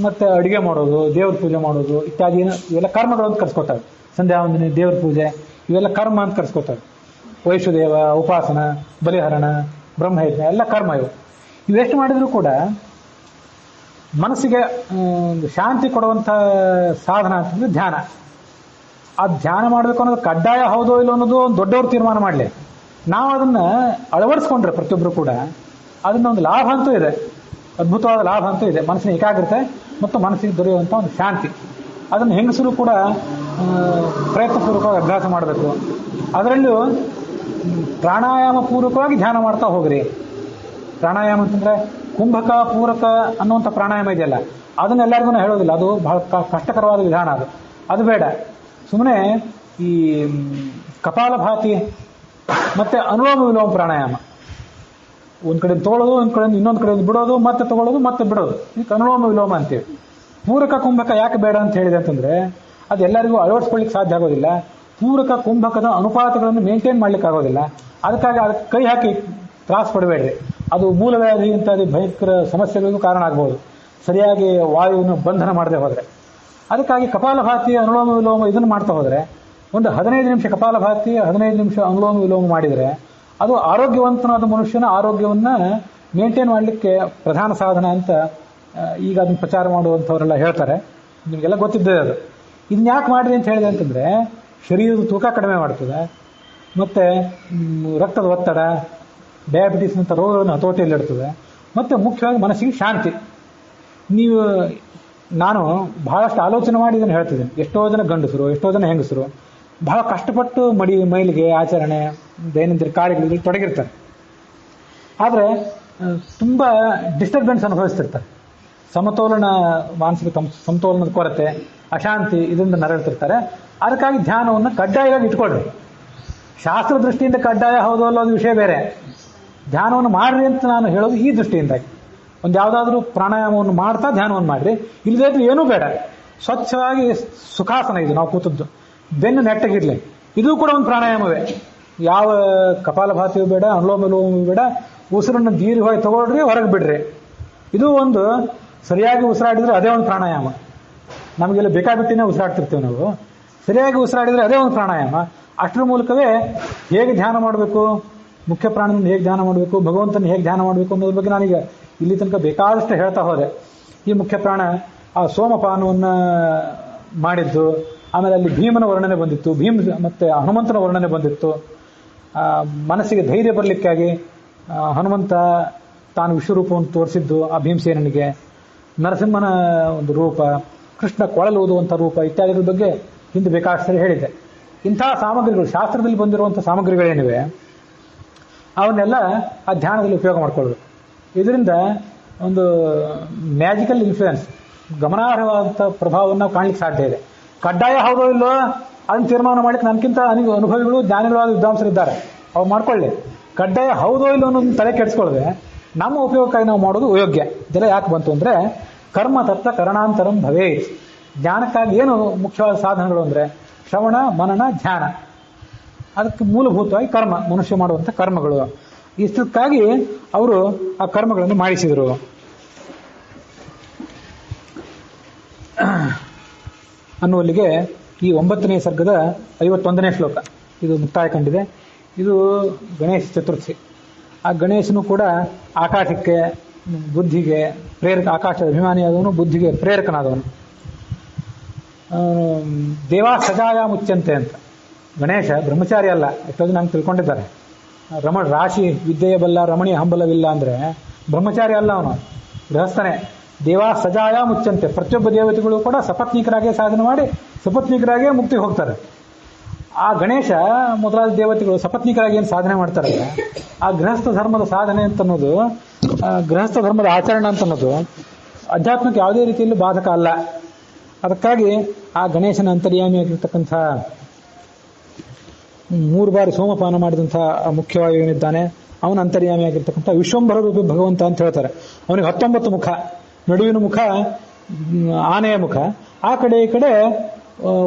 ಮತ್ತು ಅಡುಗೆ ಮಾಡೋದು, ದೇವ್ರ ಪೂಜೆ ಮಾಡೋದು ಇತ್ಯಾದಿ ಇವೆಲ್ಲ ಕರ್ಮಗಳು ಅಂತ ಕರ್ಸ್ಕೊತಾರೆ. ಸಂಧ್ಯಾ ವಂದನೆ, ದೇವ್ರ ಪೂಜೆ ಇವೆಲ್ಲ ಕರ್ಮ ಅಂತ ಕರ್ಸ್ಕೊತಾರೆ. ವೈಶ್ವದೇವ, ಉಪಾಸನ, ಬಲಿಹರಣ, ಬ್ರಹ್ಮಯಜ್ಞ ಎಲ್ಲ ಕರ್ಮ ಇವು. ಇವೆಷ್ಟು ಮಾಡಿದರೂ ಕೂಡ ಮನಸ್ಸಿಗೆ ಶಾಂತಿ ಕೊಡುವಂಥ ಸಾಧನ ಅಂತಂದರೆ ಧ್ಯಾನ. ಆ ಧ್ಯಾನ ಮಾಡಬೇಕು ಅನ್ನೋದು ಕಡ್ಡಾಯ ಹೌದೋ ಇಲ್ಲೋ ಅನ್ನೋದು ಒಂದು ದೊಡ್ಡವರು ತೀರ್ಮಾನ ಮಾಡಲಿ. ನಾವು ಅದನ್ನು ಅಳವಡಿಸ್ಕೊಂಡ್ರೆ ಪ್ರತಿಯೊಬ್ಬರು ಕೂಡ ಅದನ್ನ ಒಂದು ಲಾಭ ಅಂತೂ ಇದೆ, ಅದ್ಭುತವಾದ ಲಾಭ ಅಂತೂ ಇದೆ. ಮನಸ್ಸಿನ ಏಕಾಗ್ರತೆ ಮತ್ತು ಮನಸ್ಸಿಗೆ ದೊರೆಯುವಂಥ ಒಂದು ಶಾಂತಿ, ಅದನ್ನು ಹೆಂಗಸರು ಕೂಡ ಪ್ರಯತ್ನಪೂರ್ವಕವಾಗಿ ಅಭ್ಯಾಸ ಮಾಡಬೇಕು. ಅದರಲ್ಲೂ ಪ್ರಾಣಾಯಾಮ ಪೂರ್ವಕವಾಗಿ ಧ್ಯಾನ ಮಾಡ್ತಾ ಹೋಗ್ರಿ. ಪ್ರಾಣಾಯಾಮ ಅಂತಂದರೆ ಕುಂಭಕ ಪೂರಕ ಅನ್ನುವಂಥ ಪ್ರಾಣಾಯಾಮ ಇದೆಯಲ್ಲ, ಅದನ್ನ ಎಲ್ಲರಿಗೂ ಹೇಳೋದಿಲ್ಲ. ಅದು ಬಹಳ ಕಷ್ಟಕರವಾದ ವಿಧಾನ. ಅದು ಬೇಡ. ಸುಮ್ಮನೆ ಈ ಕಪಾಲಭಾತಿ ಮತ್ತು ಅನುಲೋಮ ವಿಲೋಮ ಪ್ರಾಣಾಯಾಮ, ಒಂದು ಕಡೆ ತೊಗೊಳ್ಳೋದು, ಒಂದು ಕಡೆ ಇನ್ನೊಂದು ಕಡೆ ಬಿಡೋದು, ಮತ್ತೆ ತೊಗೊಳ್ಳೋದು, ಮತ್ತೆ ಬಿಡೋದು, ಇದಕ್ಕೆ ಅನುಲೋಮ ವಿಲೋಮ ಅಂತೇಳಿ. ಪೂರಕ ಕುಂಭಕ ಯಾಕೆ ಬೇಡ ಅಂತ ಹೇಳಿದೆ ಅಂತಂದರೆ, ಅದು ಎಲ್ಲರಿಗೂ ಅಳವಡಿಸ್ಕೊಳ್ಳಿಕ್ಕೆ ಸಾಧ್ಯ ಆಗೋದಿಲ್ಲ. ಪೂರಕ ಕುಂಭಕದ ಅನುಪಾತಗಳನ್ನು ಮೇಂಟೈನ್ ಮಾಡ್ಲಿಕ್ಕೆ ಆಗೋದಿಲ್ಲ. ಅದಕ್ಕಾಗಿ ಅದಕ್ಕೆ ಕೈ ಹಾಕಿ ತ್ರಾಸ ಪಡಬೇಡ್ರಿ. ಅದು ಮೂಲವ್ಯಾಧಿ ಇಂಥದ್ದು ಭಯಂಕರ ಸಮಸ್ಯೆಗಳಿಗೂ ಕಾರಣ ಆಗ್ಬೋದು, ಸರಿಯಾಗಿ ವಾಯುವನ್ನು ಬಂಧನ ಮಾಡದೆ ಹೋದರೆ. ಅದಕ್ಕಾಗಿ ಕಪಾಲಭಾತಿ, ಅನುಲೋಮ ವಿಲೋಮ ಇದನ್ನು ಮಾಡ್ತಾ ಹೋದರೆ, ಒಂದು 15 ನಿಮಿಷ ಕಪಾಲಭಾತಿ, 15 ನಿಮಿಷ ಅನುಲೋಮ ವಿಲೋಮ ಮಾಡಿದರೆ ಅದು ಆರೋಗ್ಯವಂತನಾದ ಮನುಷ್ಯನ ಆರೋಗ್ಯವನ್ನು ಮೇಂಟೈನ್ ಮಾಡಲಿಕ್ಕೆ ಪ್ರಧಾನ ಸಾಧನ ಅಂತ ಈಗ ಅದನ್ನು ಪ್ರಚಾರ ಮಾಡುವಂಥವರೆಲ್ಲ ಹೇಳ್ತಾರೆ. ನಿಮಗೆಲ್ಲ ಗೊತ್ತಿದ್ದೇ ಅದು. ಇದನ್ನ ಯಾಕೆ ಮಾಡಿರಿ ಅಂತ ಹೇಳಿದೆ ಅಂತಂದರೆ, ಶರೀರದ ತೂಕ ಕಡಿಮೆ ಮಾಡ್ತದೆ, ಮತ್ತು ರಕ್ತದ ಒತ್ತಡ, ಡಯಾಬಿಟಿಸ್ನಂಥ ರೋಗಗಳನ್ನು ಹತೋಟಿಯಲ್ಲಿಡ್ತದೆ, ಮತ್ತು ಮುಖ್ಯವಾಗಿ ಮನಸ್ಸಿಗೆ ಶಾಂತಿ. ನಾನು ಬಹಳಷ್ಟು ಆಲೋಚನೆ ಮಾಡಿ ಇದನ್ನು ಹೇಳ್ತಿದ್ದೀನಿ. ಎಷ್ಟೋ ಜನ ಗಂಡಸರು, ಎಷ್ಟೋ ಜನ ಹೆಂಗಸರು ಬಹಳ ಕಷ್ಟಪಟ್ಟು ಮೈಲಿಗೆ, ಆಚರಣೆ, ದೈನಂದಿನ ಕಾರ್ಯಗಳಲ್ಲಿ ತೊಡಗಿರ್ತಾರೆ. ಆದರೆ ತುಂಬ ಡಿಸ್ಟರ್ಬೆನ್ಸ್ ಅನುಭವಿಸ್ತಿರ್ತಾರೆ. ಸಮತೋಲನ, ಮಾನಸಿಕ ಸಮತೋಲನದ ಕೊರತೆ, ಅಶಾಂತಿ ಇದರಿಂದ ನರಳ್ತಿರ್ತಾರೆ. ಅದಕ್ಕಾಗಿ ಧ್ಯಾನವನ್ನು ಕಡ್ಡಾಯವಾಗಿ ಇಟ್ಕೊಳ್ರಿ. ಶಾಸ್ತ್ರ ದೃಷ್ಟಿಯಿಂದ ಕಡ್ಡಾಯ ಹೌದು ಅಲ್ಲೋ ಅದು ವಿಷಯ ಬೇರೆ. ಧ್ಯಾನವನ್ನು ಮಾಡ್ರಿ ಅಂತ ನಾನು ಹೇಳೋದು ಈ ದೃಷ್ಟಿಯಿಂದಾಗಿ. ಒಂದು ಯಾವುದಾದ್ರೂ ಪ್ರಾಣಾಯಾಮವನ್ನು ಮಾಡ್ತಾ ಧ್ಯಾನವನ್ನು ಮಾಡಿರಿ. ಇಲ್ಲದೇ ಏನೂ ಬೇಡ. ಸ್ವಚ್ಛವಾಗಿ ಸುಖಾಸನ, ಇದು ನಾವು ಕೂತದ್ದು, ಬೆನ್ನು ನೆಟ್ಟಗಿರಲಿ, ಇದು ಕೂಡ ಒಂದು ಪ್ರಾಣಾಯಾಮವೇ. ಯಾವ ಕಪಾಲಭಾತಿಯೂ ಬೇಡ, ಅನುಲೋಮ ವಿಲೋಮವೂ ಬೇಡ. ಉಸಿರನ್ನು ದೀರ್ಘವಾಗಿ ತಗೊಳ್ರಿ, ಹೊರಗೆ ಬಿಡ್ರಿ. ಇದು ಒಂದು ಸರಿಯಾಗಿ ಉಸಿರಾಡಿದ್ರೆ ಅದೇ ಒಂದು ಪ್ರಾಣಾಯಾಮ. ನಮಗೆಲ್ಲ ಬೇಕಾಬಿಟ್ಟಿನೇ ಉಸಿರಾಡ್ತಿರ್ತೀವಿ ನಾವು. ಸರಿಯಾಗಿ ಉಸಿರಾಡಿದರೆ ಅದೇ ಒಂದು ಪ್ರಾಣಾಯಾಮ. ಅಷ್ಟರ ಮೂಲಕವೇ ಹೇಗೆ ಧ್ಯಾನ ಮಾಡಬೇಕು, ಮುಖ್ಯ ಪ್ರಾಣದಿಂದ ಹೇಗೆ ಧ್ಯಾನ ಮಾಡಬೇಕು, ಭಗವಂತನ ಹೇಗೆ ಧ್ಯಾನ ಮಾಡಬೇಕು ಅನ್ನೋದ್ರ ಬಗ್ಗೆ ನಾನೀಗ ಇಲ್ಲಿ ತನಕ ಬೇಕಾದಷ್ಟು ಹೇಳ್ತಾ ಹೋದೆ. ಈ ಮುಖ್ಯ ಪ್ರಾಣ ಆ ಸೋಮಪಾನವನ್ನು ಮಾಡಿದ್ದು, ಆಮೇಲೆ ಅಲ್ಲಿ ಭೀಮನ ವರ್ಣನೆ ಬಂದಿತ್ತು, ಮತ್ತು ಹನುಮಂತನ ವರ್ಣನೆ ಬಂದಿತ್ತು. ಮನಸ್ಸಿಗೆ ಧೈರ್ಯ ಬರಲಿಕ್ಕಾಗಿ ಹನುಮಂತ ತಾನು ವಿಶ್ವರೂಪವನ್ನು ತೋರಿಸಿದ್ದು ಆ ಭೀಮಸೇನಿಗೆ, ನರಸಿಂಹನ ಒಂದು ರೂಪ, ಕೃಷ್ಣ ಕೊಳಲು ಊದುವಂಥ ರೂಪ ಇತ್ಯಾದಿಗಳ ಬಗ್ಗೆ ಹಿಂದೆ ಬೇಕಾದಷ್ಟು ಹೇಳಿದ್ದೆ. ಇಂಥ ಸಾಮಗ್ರಿಗಳು, ಶಾಸ್ತ್ರದಲ್ಲಿ ಬಂದಿರುವಂಥ ಸಾಮಗ್ರಿಗಳೇನಿವೆ ಅವನ್ನೆಲ್ಲ ಆ ಧ್ಯಾನದಲ್ಲಿ ಉಪಯೋಗ ಮಾಡ್ಕೊಳ್ಬೇಕು. ಇದರಿಂದ ಒಂದು ಮ್ಯಾಜಿಕಲ್ ಇನ್ಫ್ಲೂಯೆನ್ಸ್, ಗಮನಾರ್ಹವಾದಂಥ ಪ್ರಭಾವವನ್ನು ನಾವು ಕಾಣಲಿಕ್ಕೆ ಸಾಧ್ಯ ಇದೆ. ಕಡ್ಡಾಯ ಹೌದೋ ಇಲ್ಲೋ ಅದನ್ನು ತೀರ್ಮಾನ ಮಾಡಲಿಕ್ಕೆ ನನ್ಗಿಂತ ಅನುಭವಿಗಳು, ಜ್ಞಾನಿಗಳಾದ ವಿದ್ವಾಂಸರಿದ್ದಾರೆ, ಅವ್ರು ಮಾಡ್ಕೊಳ್ಳಿ. ಕಡ್ಡಾಯ ಹೌದೋ ಇಲ್ಲೋ ಅನ್ನೋದನ್ನು ತಲೆ ಕೆಡಿಸ್ಕೊಳ್ಳದೆ ನಮ್ಮ ಉಪಯೋಗಕ್ಕಾಗಿ ನಾವು ಮಾಡೋದು ಅಯೋಗ್ಯ. ಇದೆಲ್ಲ ಯಾಕೆ ಬಂತು ಅಂದರೆ, ಕರ್ಮ ತತ್ವ ಕರಣಾಂತರಂ ಭವೇತ್. ಜ್ಞಾನಕ್ಕಾಗಿ ಏನು ಮುಖ್ಯವಾದ ಸಾಧನಗಳು ಅಂದರೆ ಶ್ರವಣ, ಮನನ, ಧ್ಯಾನ. ಅದಕ್ಕೆ ಮೂಲಭೂತವಾಗಿ ಕರ್ಮ, ಮನುಷ್ಯ ಮಾಡುವಂಥ ಕರ್ಮಗಳು. ಇಷ್ಟಕ್ಕಾಗಿ ಅವರು ಆ ಕರ್ಮಗಳನ್ನು ಮಾಡಿಸಿದರು ಅನ್ನುವಲ್ಲಿಗೆ ಈ 9ನೇ ಸರ್ಗದ 51ನೇ ಶ್ಲೋಕ ಇದು ಮುಕ್ತಾಯ ಕಂಡಿದೆ. ಇದು ಗಣೇಶ ಚತುರ್ಥಿ. ಆ ಗಣೇಶನು ಕೂಡ ಆಕಾಶಕ್ಕೆ, ಬುದ್ಧಿಗೆ ಪ್ರೇರಕ, ಆಕಾಶದ ಅಭಿಮಾನಿಯಾದವನು, ಬುದ್ಧಿಗೆ ಪ್ರೇರಕನಾದವನು. ದೇವಾ ಸಜಾಯ ಮುಚ್ಚಂತೆ ಅಂತ. ಗಣೇಶ ಬ್ರಹ್ಮಚಾರಿ ಅಲ್ಲ, ಎಷ್ಟೋ ಜನ ಹಂಗೆ ತಿಳ್ಕೊಂಡಿದ್ದಾರೆ. ರಾಶಿ ವಿದ್ಯೆಯ ಬಲ್ಲ ರಮಣೀಯ ಹಂಬಲವಿಲ್ಲ ಅಂದ್ರೆ ಬ್ರಹ್ಮಚಾರಿ ಅಲ್ಲ ಅವನು, ಗೃಹಸ್ಥನೇ. ದೇವಾ ಸಜಾಯ ಮುಚ್ಚಂತೆ. ಪ್ರತಿಯೊಬ್ಬ ದೇವತೆಗಳು ಕೂಡ ಸಪತ್ನಿಕರಾಗೇ ಸಾಧನೆ ಮಾಡಿ ಸಪತ್ನಿಕರಾಗೇ ಮುಕ್ತಿಗೆ ಹೋಗ್ತಾರೆ. ಆ ಗಣೇಶ ಮೊದಲಾದ ದೇವತೆಗಳು ಸಪತ್ನಿಕರಾಗಿ ಏನು ಸಾಧನೆ ಮಾಡ್ತಾರೆ, ಆ ಗೃಹಸ್ಥ ಧರ್ಮದ ಸಾಧನೆ ಅಂತನ್ನೋದು, ಗೃಹಸ್ಥ ಧರ್ಮದ ಆಚರಣೆ ಅಂತನ್ನೋದು ಅಧ್ಯಾತ್ಮಕ್ಕೆ ಯಾವುದೇ ರೀತಿಯಲ್ಲಿ ಬಾಧಕ ಅಲ್ಲ. ಅದಕ್ಕಾಗಿ ಆ ಗಣೇಶನ ಅಂತರ್ಯಾಮಿಯಾಗಿರ್ತಕ್ಕಂಥ 3 ಬಾರಿ ಸೋಮಪಾನ ಮಾಡಿದಂಥ ಮುಖ್ಯವಾಗಿ ಏನಿದ್ದಾನೆ ಅವನ ಅಂತರ್ಯಾಮಿಯಾಗಿರ್ತಕ್ಕಂಥ ವಿಶ್ವಂಭರ ರೂಪಿ ಭಗವಂತ ಅಂತ ಹೇಳ್ತಾರೆ. ಅವನಿಗೆ 19 ಮುಖ, ನಡುವಿನ ಮುಖ ಆನೆಯ ಮುಖ, ಆ ಕಡೆ ಈ ಕಡೆ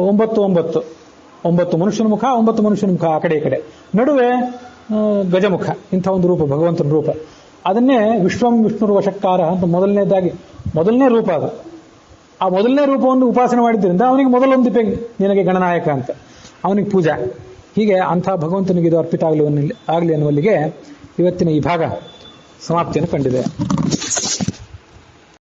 9 ಮನುಷ್ಯನ ಮುಖ, 9 ಮನುಷ್ಯನ ಮುಖ ಆ ಕಡೆ ಈ ಕಡೆ, ನಡುವೆ ಗಜಮುಖ. ಇಂಥ ಒಂದು ರೂಪ ಭಗವಂತನ ರೂಪ. ಅದನ್ನೇ ವಿಶ್ವಂ ವಿಷ್ಣುರು ವಶಕ್ಕಾರ ಅಂತ ಮೊದಲನೇ ರೂಪ ಅದು. ಆ ಮೊದಲನೇ ರೂಪವನ್ನು ಉಪಾಸನೆ ಮಾಡಿದ್ರಿಂದ ಅವನಿಗೆ ಮೊದಲೊಂದು ನಿನಗೆ ಗಣನಾಯಕ ಅಂತ ಅವನಿಗೆ ಪೂಜಾ. ಹೀಗೆ ಅಂಥ ಭಗವಂತನಿಗೆ ಇದು ಅರ್ಪಿತ ಆಗಲಿ ಅನ್ನುವಲ್ಲಿಗೆ ಇವತ್ತಿನ ಈ ಭಾಗ ಸಮಾಪ್ತಿಯನ್ನು ಕಂಡಿದೆ.